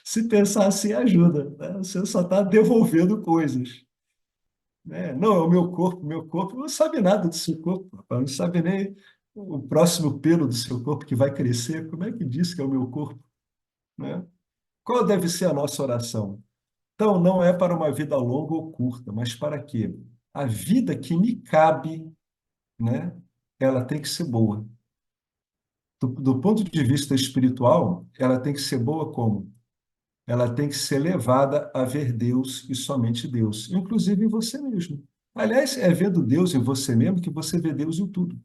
se pensar assim, ajuda, né? Você só está devolvendo coisas, né? Não, é o meu corpo não sabe nada do seu corpo, rapaz, não sabe nem o próximo pelo do seu corpo que vai crescer. Como é que diz que é o meu corpo, né? Qual deve ser a nossa oração? Então, não é para uma vida longa ou curta, mas para quê? A vida que me cabe, né? Ela tem que ser boa. Do ponto de vista espiritual, ela tem que ser boa como? Ela tem que ser levada a ver Deus e somente Deus, inclusive em você mesmo. Aliás, é vendo Deus em você mesmo que você vê Deus em tudo.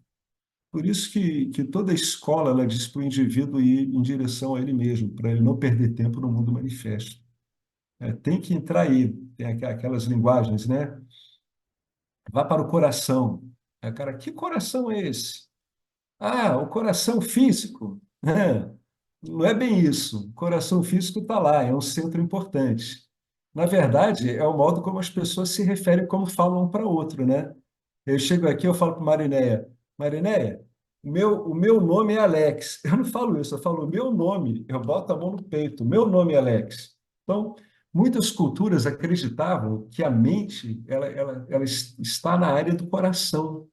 Por isso que toda escola ela diz para o indivíduo ir em direção a ele mesmo, para ele não perder tempo no mundo manifesto. Tem que entrar aí, tem aquelas linguagens, né? Vá para o coração. Cara, que coração é esse? Ah, o coração físico. Não é bem isso. O coração físico está lá, é um centro importante. Na verdade, é o modo como as pessoas se referem, como falam um para outro, né? Eu chego aqui, eu falo para Marinéia, Marinéia, o meu nome é Alex. Eu não falo isso, eu falo o meu nome, eu boto a mão no peito, meu nome é Alex. Então, muitas culturas acreditavam que a mente ela está na área do coração.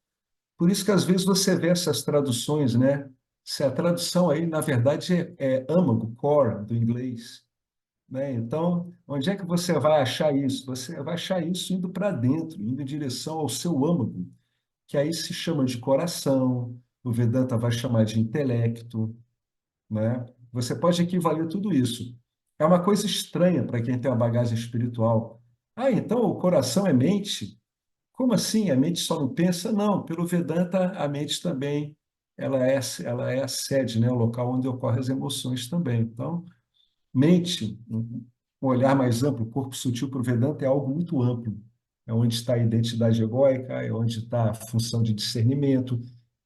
Por isso que às vezes você vê essas traduções, né? Se a tradução aí, na verdade, é âmago, core, do inglês, né? Então, onde é que você vai achar isso? Você vai achar isso indo para dentro, indo em direção ao seu âmago, que aí se chama de coração, o Vedanta vai chamar de intelecto, né? Você pode equivaler tudo isso. É uma coisa estranha para quem tem uma bagagem espiritual. Ah, então o coração é mente? Como assim? A mente só não pensa? Não, pelo Vedanta, a mente também ela é a sede, né? O local onde ocorrem as emoções também. Então, mente, um olhar mais amplo, o corpo sutil para o Vedanta é algo muito amplo. É onde está a identidade egóica, é onde está a função de discernimento,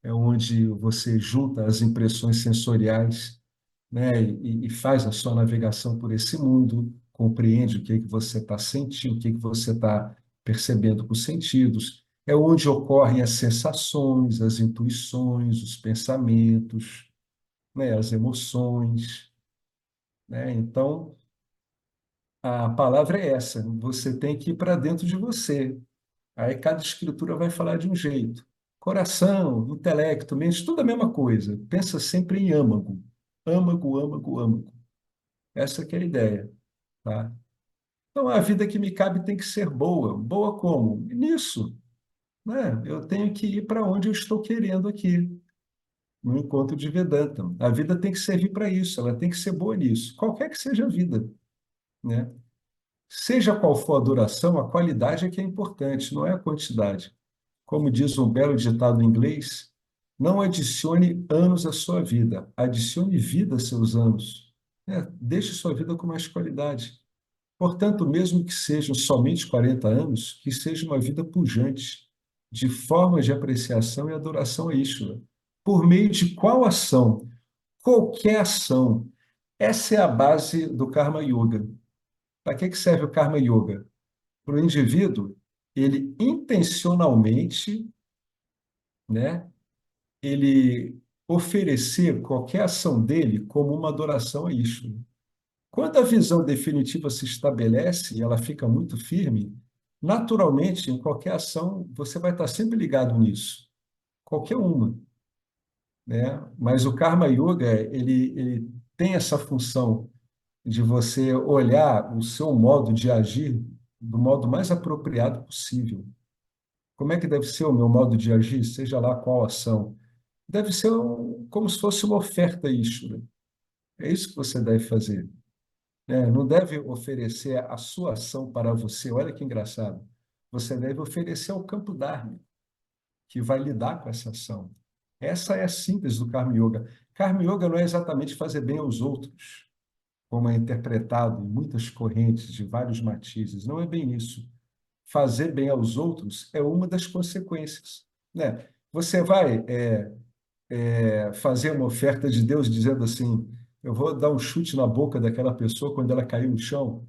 é onde você junta as impressões sensoriais, né, e faz a sua navegação por esse mundo, compreende o que é que você está sentindo, o que é que você está percebendo com os sentidos. É onde ocorrem as sensações, as intuições, os pensamentos, né, as emoções, né? Então, a palavra é essa, você tem que ir para dentro de você. Aí cada escritura vai falar de um jeito. Coração, intelecto, mente, tudo a mesma coisa. Pensa sempre em âmago. Âmago, âmago, âmago. Essa que é a ideia, tá? Então, a vida que me cabe tem que ser boa. Boa como? Nisso, né? Eu tenho que ir para onde eu estou querendo aqui, no encontro de Vedanta. A vida tem que servir para isso, ela tem que ser boa nisso, qualquer que seja a vida, né? Seja qual for a duração, a qualidade é que é importante, não é a quantidade. Como diz um belo ditado em inglês, não adicione anos à sua vida, adicione vida a seus anos. Deixe sua vida com mais qualidade. Portanto, mesmo que sejam somente 40 anos, que seja uma vida pujante, de forma de apreciação e adoração a Ishvara. Por meio de qual ação? Qualquer ação. Essa é a base do Karma Yoga. Para que serve o Karma Yoga? Para o indivíduo, ele intencionalmente, né, ele oferecer qualquer ação dele como uma adoração a Ishvara. Quando a visão definitiva se estabelece e ela fica muito firme, naturalmente, em qualquer ação, você vai estar sempre ligado nisso, qualquer uma, né? Mas o Karma Yoga, ele tem essa função de você olhar o seu modo de agir do modo mais apropriado possível. Como é que deve ser o meu modo de agir, seja lá qual ação? Deve ser como se fosse uma oferta a Ishvara. É isso que você deve fazer. Não deve oferecer a sua ação para você. Olha que engraçado. Você deve oferecer ao campo Dharma, que vai lidar com essa ação. Essa é a síntese do Karma Yoga. Karma Yoga não é exatamente fazer bem aos outros, como é interpretado em muitas correntes de vários matizes. Não é bem isso. Fazer bem aos outros é uma das consequências, né? Você vai fazer uma oferta de Deus dizendo assim: eu vou dar um chute na boca daquela pessoa quando ela cair no chão.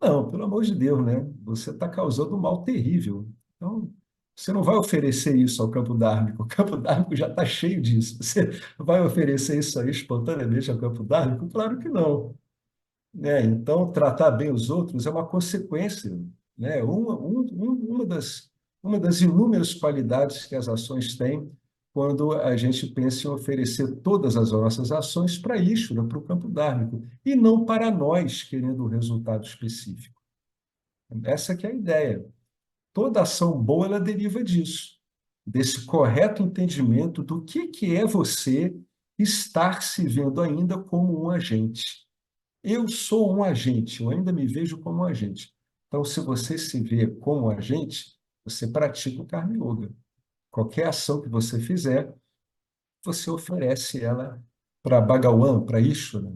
Não, pelo amor de Deus, né? Você está causando um mal terrível. Então, você não vai oferecer isso ao campo dármico. O campo dármico já está cheio disso. Você vai oferecer isso aí espontaneamente ao campo dármico? Claro que não. Então, tratar bem os outros é uma consequência, né? Uma das inúmeras qualidades que as ações têm quando a gente pensa em oferecer todas as nossas ações para Ishvara, para o campo dármico, e não para nós, querendo um resultado específico. Essa que é a ideia. Toda ação boa, ela deriva disso, desse correto entendimento do que é você estar se vendo ainda como um agente. Eu sou um agente, eu ainda me vejo como um agente. Então, se você se vê como um agente, você pratica o Karma Yoga. Qualquer ação que você fizer, você oferece ela para Bhagawan, para Ishvara,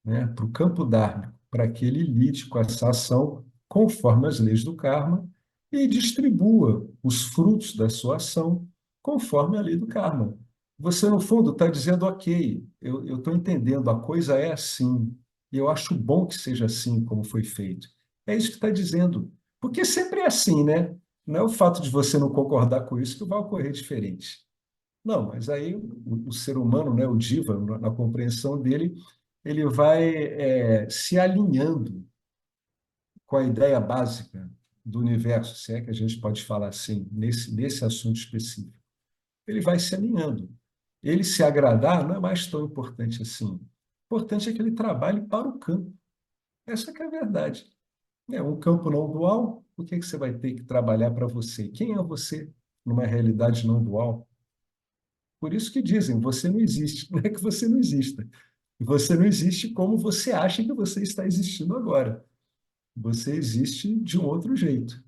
né, para o campo dharma, para que ele lide com essa ação conforme as leis do karma e distribua os frutos da sua ação conforme a lei do karma. Você, no fundo, está dizendo, ok, eu estou entendendo, a coisa é assim, e eu acho bom que seja assim como foi feito. É isso que está dizendo. Porque sempre é assim, né? Não é o fato de você não concordar com isso que vai ocorrer diferente. Não, mas aí o ser humano, né, o Diva, na compreensão dele, ele vai se alinhando com a ideia básica do universo, se é que a gente pode falar assim, nesse assunto específico. Ele vai se alinhando. Ele se agradar não é mais tão importante assim. O importante é que ele trabalhe para o campo. Essa que é a verdade. É um campo não dual, o que é que você vai ter que trabalhar para você? Quem é você numa realidade não dual? Por isso que dizem, você não existe. Não é que você não exista. Você não existe como você acha que você está existindo agora. Você existe de um outro jeito,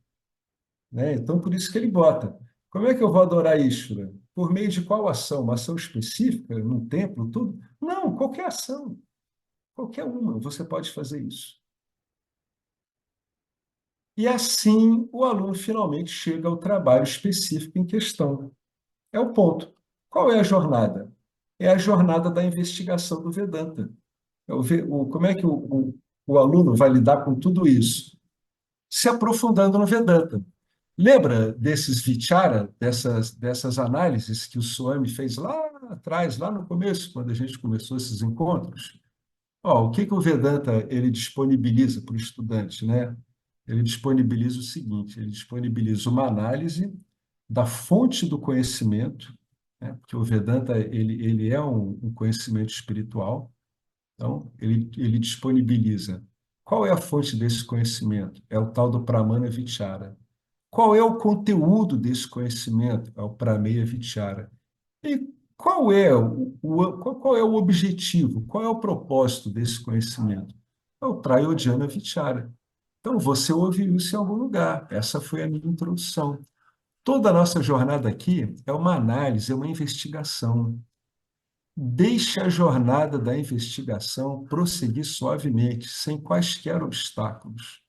né? Então, por isso que ele bota. Como é que eu vou adorar Ishvara? Por meio de qual ação? Uma ação específica, num templo, tudo? Não, qualquer ação. Qualquer uma, você pode fazer isso. E assim o aluno finalmente chega ao trabalho específico em questão. É o ponto. Qual é a jornada? É a jornada da investigação do Vedanta. Como é que o aluno vai lidar com tudo isso? Se aprofundando no Vedanta. Lembra desses vichara, dessas análises que o Swami fez lá atrás, lá no começo, quando a gente começou esses encontros? Ó, o que o Vedanta ele disponibiliza para o estudante, né? Ele disponibiliza o seguinte: ele disponibiliza uma análise da fonte do conhecimento, né? Porque o Vedanta ele é um conhecimento espiritual. Então, ele disponibiliza. Qual é a fonte desse conhecimento? É o tal do Pramana Vichara. Qual é o conteúdo desse conhecimento? É o Prameya Vichara. E qual é o objetivo? Qual é o propósito desse conhecimento? É o Trayodhyana Vichara. Então, você ouviu isso em algum lugar. Essa foi a minha introdução. Toda a nossa jornada aqui é uma análise, é uma investigação. Deixe a jornada da investigação prosseguir suavemente, sem quaisquer obstáculos.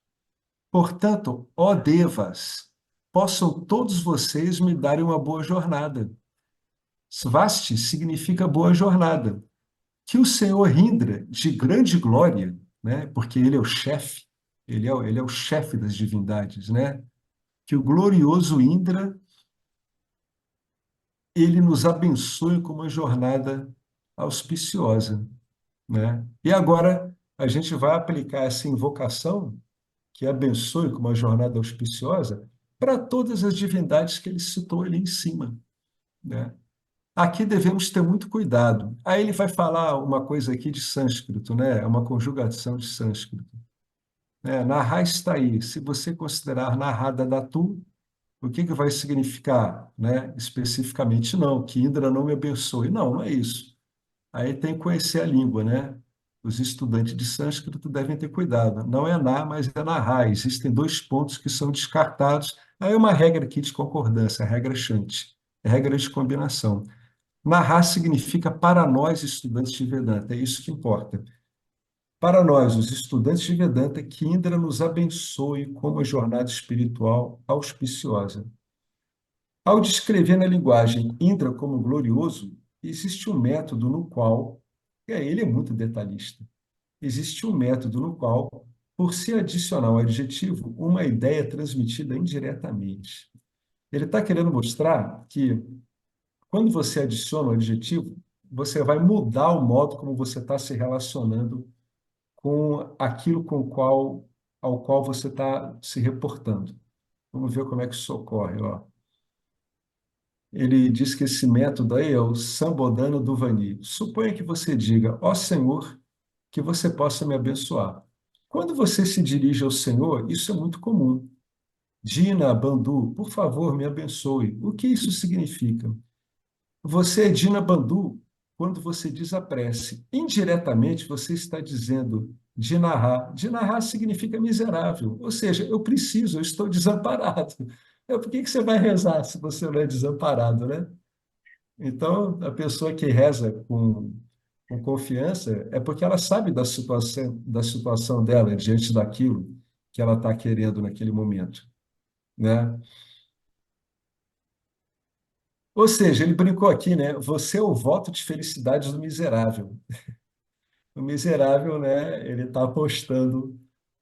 Portanto, ó devas, possam todos vocês me darem uma boa jornada. Svasti significa boa jornada. Que o Senhor Indra, de grande glória, né, porque ele é o chefe, ele é o chefe das divindades, né? Que o glorioso Indra, ele nos abençoe com uma jornada auspiciosa, né? E agora a gente vai aplicar essa invocação que abençoe com uma jornada auspiciosa para todas as divindades que ele citou ali em cima, né? Aqui devemos ter muito cuidado. Aí ele vai falar uma coisa aqui de sânscrito, né? É uma conjugação de sânscrito. Narrar está aí. Se você considerar narrada da tu, o que vai significar, né? Especificamente, não, que Indra não me abençoe. Não, não é isso. Aí tem que conhecer a língua, né? Os estudantes de sânscrito devem ter cuidado. Não é na, mas é narrar. Existem dois pontos que são descartados. Aí é uma regra aqui de concordância, a regra Shanti, a regra de combinação. Narrar significa para nós, estudantes de Vedanta, é isso que importa. Para nós, os estudantes de Vedanta, que Indra nos abençoe com uma jornada espiritual auspiciosa. Ao descrever na linguagem Indra como glorioso, existe um método no qual, ele é muito detalhista, existe um método no qual, por se adicionar ao adjetivo, uma ideia é transmitida indiretamente. Ele está querendo mostrar que, quando você adiciona o adjetivo, você vai mudar o modo como você está se relacionando com aquilo ao qual você está se reportando. Vamos ver como é que isso ocorre. Ó. Ele diz que esse método aí é o Sambodhana Duvani. Suponha que você diga, ó Senhor, que você possa me abençoar. Quando você se dirige ao Senhor, isso é muito comum. Dina, Bandhu, por favor, me abençoe. O que isso significa? Você é Dina Bandhu quando você diz a prece. Indiretamente, você está dizendo Dinahá. Dinahá significa miserável. Ou seja, eu preciso, eu estou desamparado. Por que você vai rezar se você não é desamparado, né? Então, a pessoa que reza com confiança é porque ela sabe da situação dela diante daquilo que ela está querendo naquele momento, né? Ou seja, ele brincou aqui, né? Você é o voto de felicidade do miserável. O miserável, né? Ele está apostando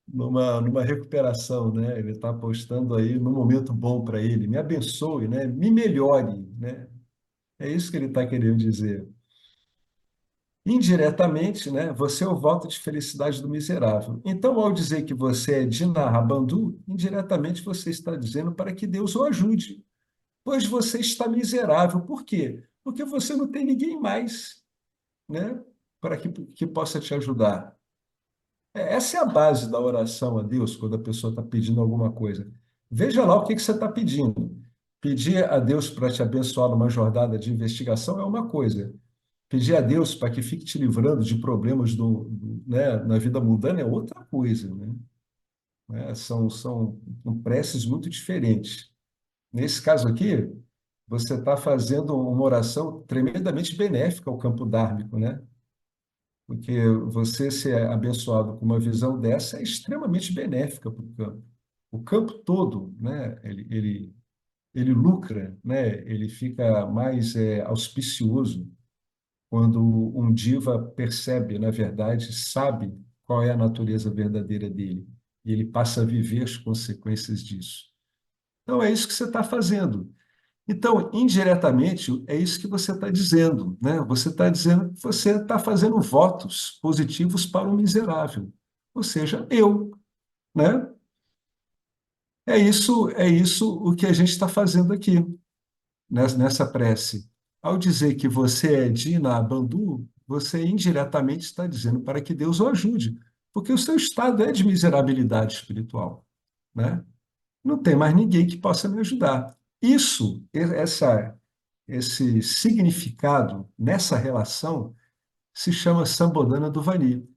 numa recuperação, né? Ele está apostando aí num momento bom para ele. Me abençoe, né? Me melhore, né? É isso que ele está querendo dizer. Indiretamente, né, você é o voto de felicidade do miserável. Então, ao dizer que você é Dina Bandu, indiretamente você está dizendo para que Deus o ajude, pois você está miserável. Por quê? Porque você não tem ninguém mais, né, para que possa te ajudar. Essa é a base da oração a Deus, quando a pessoa está pedindo alguma coisa. Veja lá o que você está pedindo. Pedir a Deus para te abençoar numa jornada de investigação é uma coisa. Pedir a Deus para que fique te livrando de problemas né, na vida mundana é outra coisa, né? São preces muito diferentes. Nesse caso aqui, você está fazendo uma oração tremendamente benéfica ao campo dármico, né? Porque você ser abençoado com uma visão dessa é extremamente benéfica para o campo. O campo todo, né? Ele lucra, né? Ele fica mais auspicioso quando um diva percebe, na verdade, sabe qual é a natureza verdadeira dele, e ele passa a viver as consequências disso. Então, é isso que você está fazendo. Então, indiretamente, é isso que você está dizendo, né? Você está dizendo que você está fazendo votos positivos para o miserável, ou seja, eu, né? É isso o que a gente está fazendo aqui, nessa prece. Ao dizer que você é Dina Bandhu, você indiretamente está dizendo para que Deus o ajude, porque o seu estado é de miserabilidade espiritual, né? Não tem mais ninguém que possa me ajudar. Esse significado nessa relação se chama Sambodana do Vani.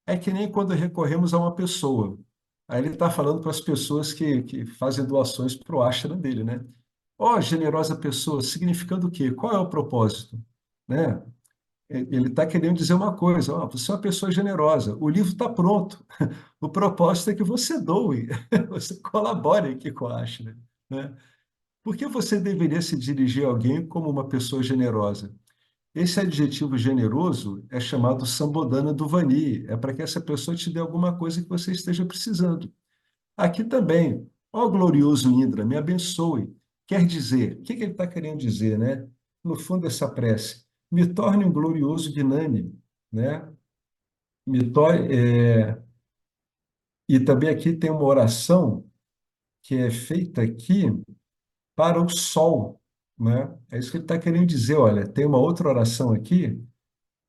É que nem quando recorremos a uma pessoa. Aí ele está falando para as pessoas que fazem doações para o ashram dele, né? Ó, generosa pessoa, significando o quê? Qual é o propósito? Né? Ele está querendo dizer uma coisa, ó, você é uma pessoa generosa, o livro está pronto, o propósito é que você doe, você colabore aqui com a Ashra, né? Por que você deveria se dirigir a alguém como uma pessoa generosa? Esse adjetivo generoso é chamado Sambodana do Vani, é para que essa pessoa te dê alguma coisa que você esteja precisando. Aqui também, ó glorioso Indra, me abençoe. Quer dizer, o que que ele está querendo dizer, né? No fundo dessa prece, me torne um glorioso Gnani, né? Me torne, e também aqui tem uma oração que é feita aqui para o sol, né? É isso que ele está querendo dizer. Olha, tem uma outra oração aqui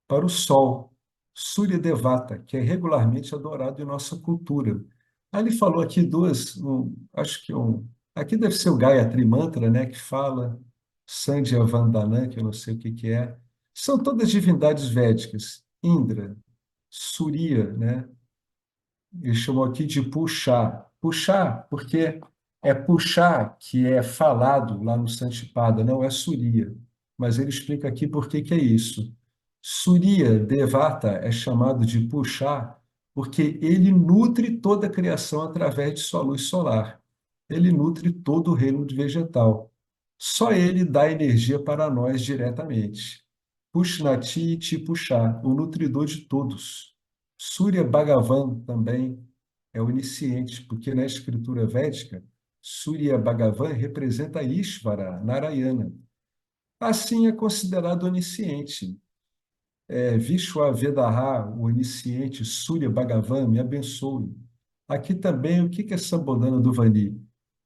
para o sol, Surya Devata, que é regularmente adorado em nossa cultura. Aí ele falou aqui duas, acho que aqui deve ser o Gayatri Mantra, né, que fala, Sandhya Vandana, que eu não sei o que que é. São todas divindades védicas. Indra, Surya, né? Ele chamou aqui de puxar. Puxar, porque é puxar que é falado lá no Santipada, não é Surya. Mas ele explica aqui por que que é isso. Surya Devata é chamado de puxar porque ele nutre toda a criação através de sua luz solar. Ele nutre todo o reino vegetal. Só ele dá energia para nós diretamente. Pushnati Ti Puxá, o nutridor de todos. Surya Bhagavan também é onisciente, porque na escritura védica, Surya Bhagavan representa Ishvara, Narayana. Assim é considerado onisciente. Vishwavedaha, o onisciente, Surya Bhagavan, me abençoe. Aqui também, o que é Sambodana do Vani?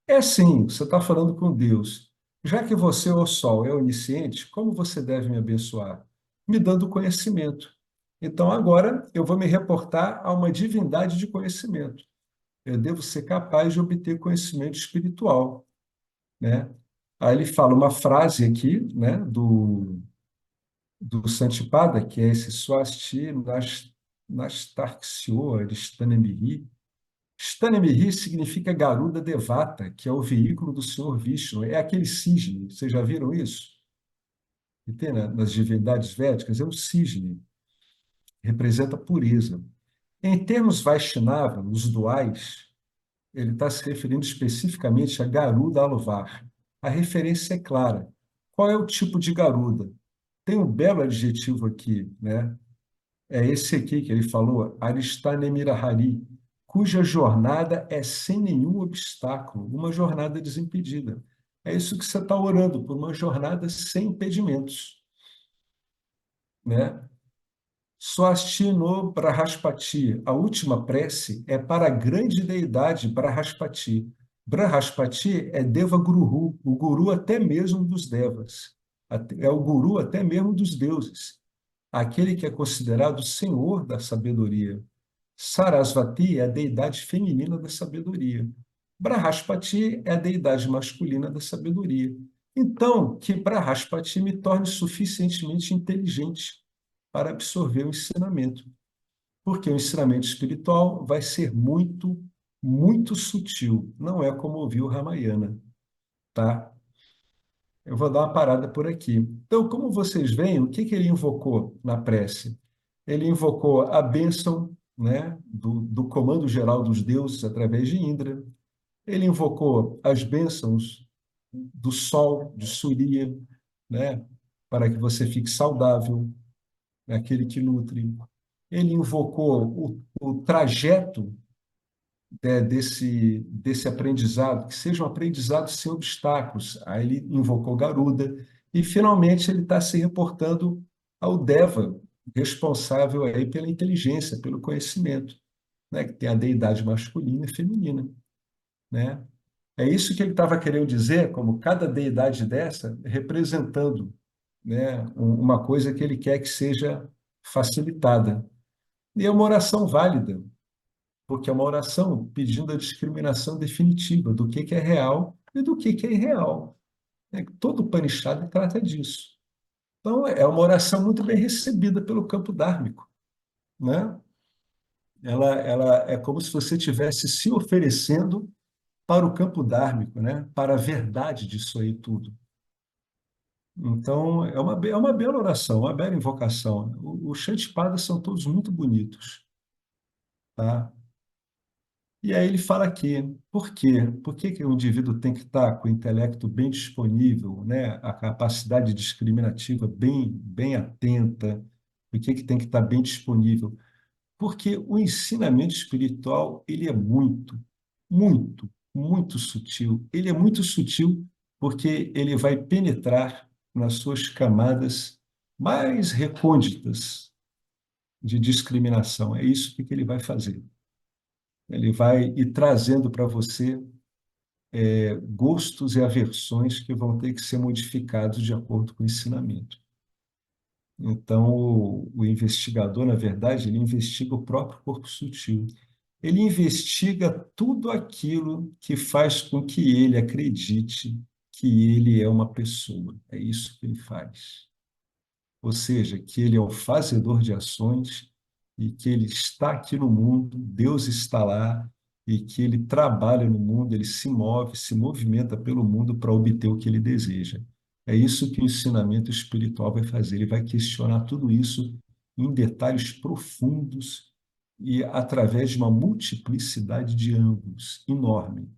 É assim, você está falando com Deus. Já que você, ó Sol, é onisciente, como você deve me abençoar? Me dando conhecimento. Então, agora, eu vou me reportar a uma divindade de conhecimento. Eu devo ser capaz de obter conhecimento espiritual, né? Aí ele fala uma frase aqui, né, do Santipada, que é esse Swasti Nastarksio Stanemihi. Stanemihi significa Garuda Devata, que é o veículo do Senhor Vishnu. É aquele cisne. Vocês já viram isso? que tem nas divindades védicas, é o cisne, representa pureza. Em termos Vaishnava, os duais, ele está se referindo especificamente a Garuda Alvar. A referência é clara. Qual é o tipo de Garuda? Tem um belo adjetivo aqui, né? É esse aqui que ele falou, Aristanemirahari, cuja jornada é sem nenhum obstáculo, uma jornada desimpedida. É isso que você está orando, por uma jornada sem impedimentos, né? Swastino Brahaspati, a última prece é para a grande deidade Brahaspati. Brahaspati é Deva Guru, o guru até mesmo dos devas. É o guru até mesmo dos deuses, aquele que é considerado o senhor da sabedoria. Sarasvati é a deidade feminina da sabedoria. Brahaspati é a deidade masculina da sabedoria. Então, que Brahaspati me torne suficientemente inteligente para absorver o ensinamento, porque o ensinamento espiritual vai ser muito, muito sutil, não é como ouvir o Ramayana, tá? Eu vou dar uma parada por aqui. Então, como vocês veem, o que que ele invocou na prece? Ele invocou a bênção, né, do comando geral dos deuses através de Indra. Ele invocou as bênçãos do sol, de Surya, né, para que você fique saudável, aquele que nutre. Ele invocou o trajeto, né, desse aprendizado, que seja um aprendizado sem obstáculos. Aí ele invocou Garuda, e finalmente ele está se reportando ao Deva, responsável aí pela inteligência, pelo conhecimento, né, que tem a deidade masculina e feminina, né? É isso que ele estava querendo dizer, como cada deidade dessa representando, né, uma coisa que ele quer que seja facilitada. E é uma oração válida, porque é uma oração pedindo a discriminação definitiva do que é real e do que é irreal. Né? Todo Upanishad trata disso. Então, é uma oração muito bem recebida pelo campo dármico, né? Ela é como se você estivesse se oferecendo para o campo dármico, né? Para a verdade disso aí tudo. Então, é uma bela oração, uma bela invocação. Os Shantipadas são todos muito bonitos, tá? E aí ele fala aqui, por quê? Por que que o indivíduo tem que estar com o intelecto bem disponível, né? A capacidade discriminativa bem atenta? Por que que tem que estar bem disponível? Porque o ensinamento espiritual, ele é muito sutil. Ele é muito sutil porque ele vai penetrar nas suas camadas mais recônditas de discriminação. É isso que ele vai fazer. Ele vai ir trazendo para você gostos e aversões que vão ter que ser modificados de acordo com o ensinamento. Então, o investigador, na verdade, ele investiga o próprio corpo sutil. Ele investiga tudo aquilo que faz com que ele acredite que ele é uma pessoa. É isso que ele faz. Ou seja, que ele é o fazedor de ações e que ele está aqui no mundo, Deus está lá, e que ele trabalha no mundo, ele se move, se movimenta pelo mundo para obter o que ele deseja. É isso que o ensinamento espiritual vai fazer. Ele vai questionar tudo isso em detalhes profundos e através de uma multiplicidade de ângulos enorme.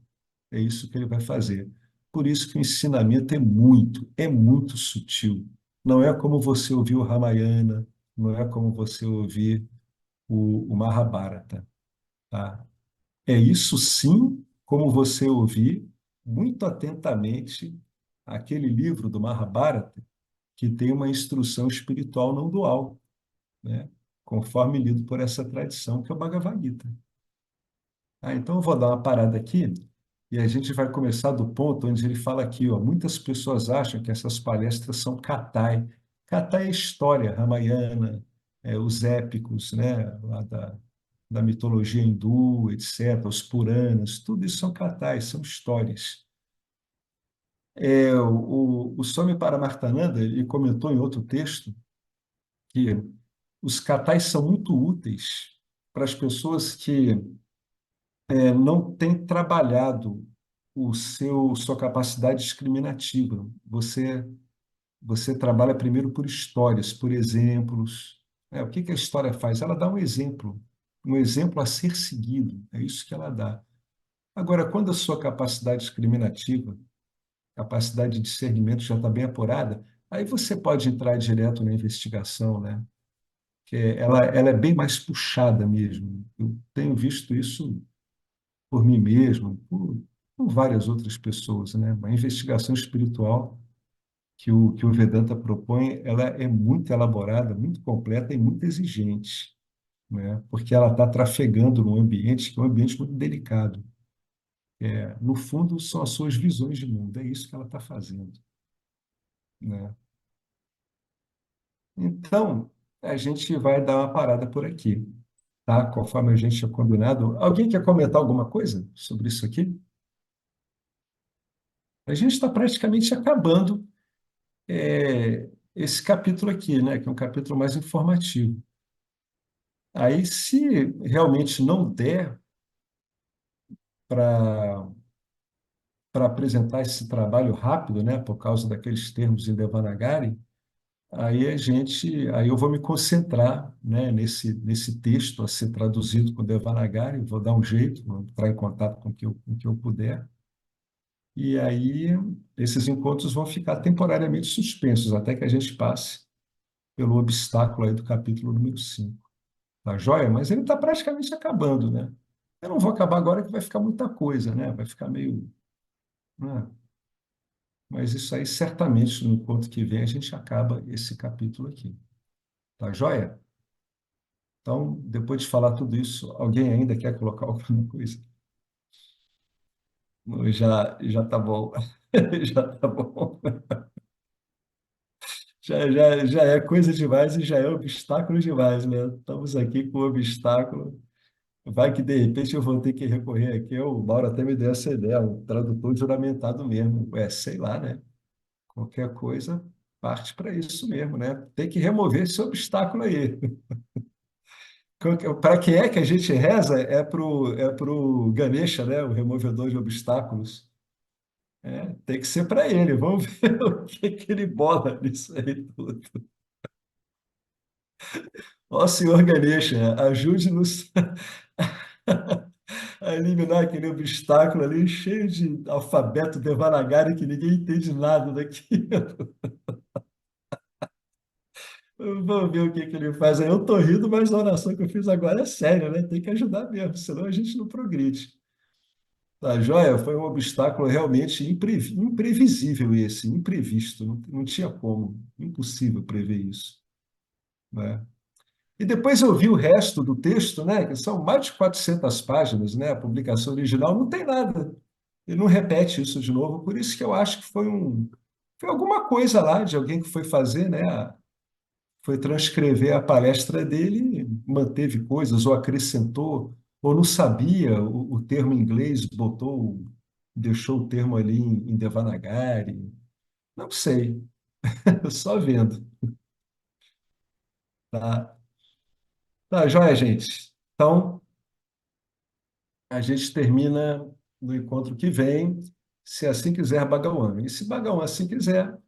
É isso que ele vai fazer. Por isso que o ensinamento é muito sutil. Não é como você ouvir o Ramayana, não é como você ouvir o Mahabharata, tá? É isso sim, como você ouvir muito atentamente aquele livro do Mahabharata que tem uma instrução espiritual não dual, né? Conforme lido por essa tradição que é o Bhagavad Gita. Então eu vou dar uma parada aqui e a gente vai começar do ponto onde ele fala aqui, ó, muitas pessoas acham que essas palestras são Katai. Katai é história, Ramayana, os épicos, né, lá da mitologia hindu, etc., os Puranas, tudo isso são Katai, são histórias. O Swami Paramartananda, ele comentou em outro texto que os Katais são muito úteis para as pessoas que não têm trabalhado sua capacidade discriminativa. Você Você trabalha primeiro por histórias, por exemplos. O que que a história faz? Ela dá um exemplo a ser seguido. É isso que ela dá. Agora, quando a sua capacidade discriminativa, capacidade de discernimento já está bem apurada, aí você pode entrar direto na investigação, né? Que ela é bem mais puxada mesmo. Eu tenho visto isso por mim mesmo, por várias outras pessoas, né? A investigação espiritual que o Vedanta propõe, ela é muito elaborada, muito completa e muito exigente, né? Porque ela está trafegando num ambiente que é um ambiente muito delicado. No fundo, são as suas visões de mundo, é isso que ela está fazendo, né? Então, a gente vai dar uma parada por aqui, tá? Conforme a gente tinha combinado. Alguém quer comentar alguma coisa sobre isso aqui? A gente está praticamente acabando esse capítulo aqui, né? Que é um capítulo mais informativo. Aí, se realmente não der para apresentar esse trabalho rápido, né, por causa daqueles termos em Devanagari, aí eu vou me concentrar, né, nesse texto a ser traduzido com Devanagari, vou dar um jeito, vou entrar em contato com o que eu puder, e aí esses encontros vão ficar temporariamente suspensos até que a gente passe pelo obstáculo aí do capítulo número 5. Tá joia? Mas ele está praticamente acabando, né? Eu não vou acabar agora que vai ficar muita coisa, né? Vai ficar meio, né? Mas isso aí, certamente, no encontro que vem, a gente acaba esse capítulo aqui. Tá joia? Então, depois de falar tudo isso, alguém ainda quer colocar alguma coisa? Não, já tá bom. Já tá bom. Já é coisa demais e já é obstáculo demais, né? Estamos aqui com obstáculo. Vai que de repente eu vou ter que recorrer aqui. O Mauro até me deu essa ideia, um tradutor juramentado mesmo. Sei lá, né? Qualquer coisa parte para isso mesmo, né? Tem que remover esse obstáculo aí. Para quem é que a gente reza? É pro Ganesha, né? O removedor de obstáculos. Tem que ser para ele. Vamos ver o que que ele bola nisso aí tudo. Ó, senhor Ganesha, ajude-nos a eliminar aquele obstáculo ali cheio de alfabeto Devanagari que ninguém entende nada daquilo. Vamos ver o que que ele faz aí. Eu tô rindo, mas a oração que eu fiz agora é séria, né? Tem que ajudar mesmo, senão a gente não progride. Tá, joia? Foi um obstáculo realmente imprevisível esse, imprevisto. Não tinha como, impossível prever isso, né? E depois eu vi o resto do texto, né? Que são mais de 400 páginas, né? A publicação original não tem nada. Ele não repete isso de novo, por isso que eu acho que foi alguma coisa lá de alguém que foi fazer, né? Foi transcrever a palestra dele, manteve coisas, ou acrescentou, ou não sabia o termo em inglês, deixou o termo ali em Devanagari. Não sei, só vendo. Tá, tá, joia, gente. Então, a gente termina no encontro que vem, se assim quiser, Bhagawan. E se Bhagawan assim quiser,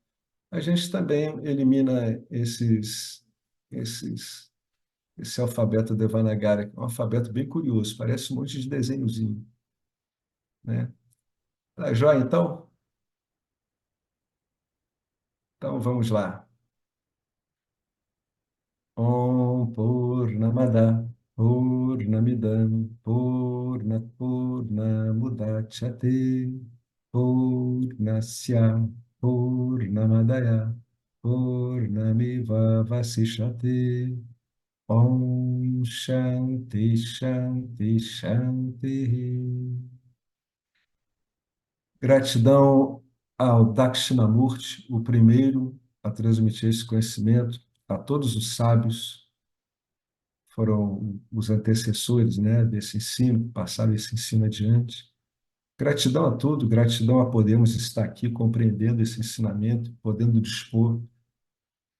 a gente também elimina esses esse alfabeto Devanagari, que é um alfabeto bem curioso, parece um monte de desenhozinho, né? Tá joia, então? Então vamos lá. Om Purnamada Purnamidam Purnamudachyate Purnasya Purnamadaya Purnameva Vasishyate Om Shanti Shanti Shanti. Gratidão ao Dakshinamurti, o primeiro a transmitir esse conhecimento, a todos os sábios, foram os antecessores, né, desse ensino, passaram esse ensino adiante. Gratidão a tudo, gratidão a podermos estar aqui compreendendo esse ensinamento, podendo dispor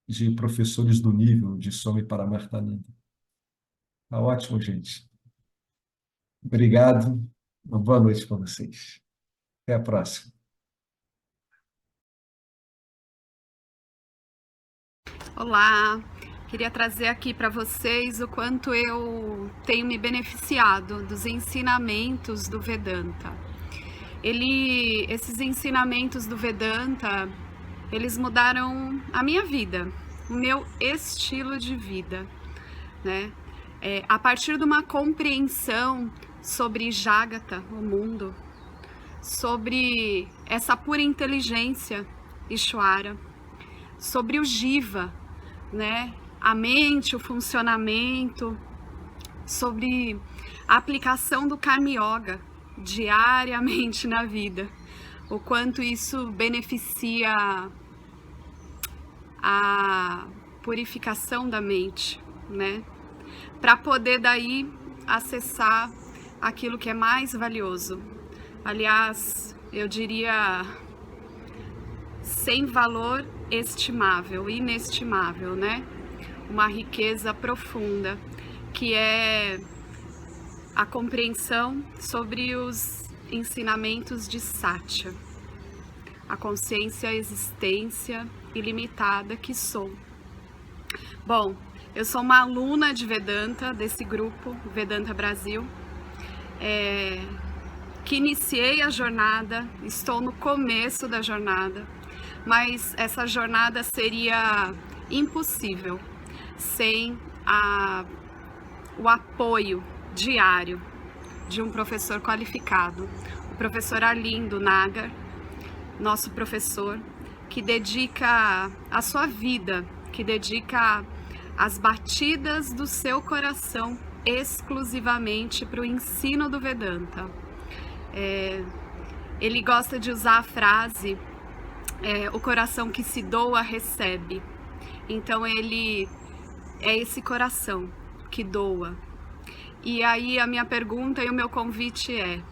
de professores do nível de Swami Paramarthananda. Tá ótimo, gente. Obrigado. Uma boa noite para vocês. Até a próxima. Olá, queria trazer aqui para vocês o quanto eu tenho me beneficiado dos ensinamentos do Vedanta. Esses ensinamentos do Vedanta, eles mudaram a minha vida, o meu estilo de vida, né? A partir de uma compreensão sobre Jagata, o mundo, sobre essa pura inteligência, Ishvara, sobre o Jiva, né? A mente, o funcionamento, sobre a aplicação do Karma Yoga diariamente na vida, o quanto isso beneficia a purificação da mente, né? Para poder daí acessar aquilo que é mais valioso. Aliás, eu diria sem valor estimável, inestimável, né? Uma riqueza profunda, que é a compreensão sobre os ensinamentos de Satya, a consciência, a existência ilimitada que sou. Bom, eu sou uma aluna de Vedanta, desse grupo, Vedanta Brasil, que iniciei a jornada, estou no começo da jornada, mas essa jornada seria impossível sem o apoio diário de um professor qualificado, o professor Arlindo Nagar, nosso professor, que dedica a sua vida, que dedica as batidas do seu coração exclusivamente para o ensino do Vedanta. Ele gosta de usar a frase o coração que se doa recebe. Então ele é esse coração que doa. E aí a minha pergunta e o meu convite é: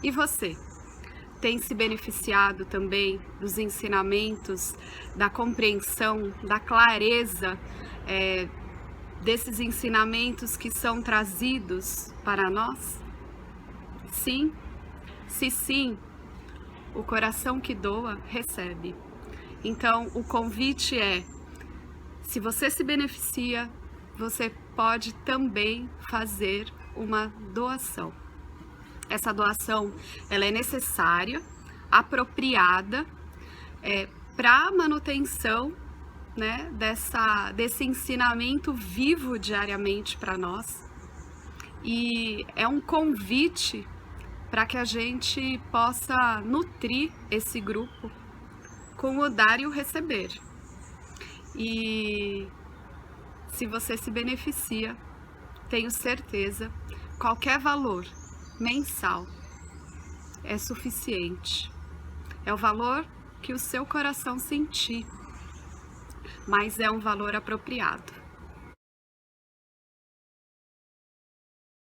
e você? Tem se beneficiado também dos ensinamentos, da compreensão, da clareza desses ensinamentos que são trazidos para nós? Sim? Se sim, o coração que doa recebe. Então o convite é: se você se beneficia, você pode também fazer uma doação. Essa doação, ela é necessária, apropriada, para a manutenção, né, desse ensinamento vivo diariamente para nós. E é um convite para que a gente possa nutrir esse grupo com o dar e o receber. E se você se beneficia, tenho certeza, qualquer valor mensal é suficiente. É o valor que o seu coração sentir, mas é um valor apropriado.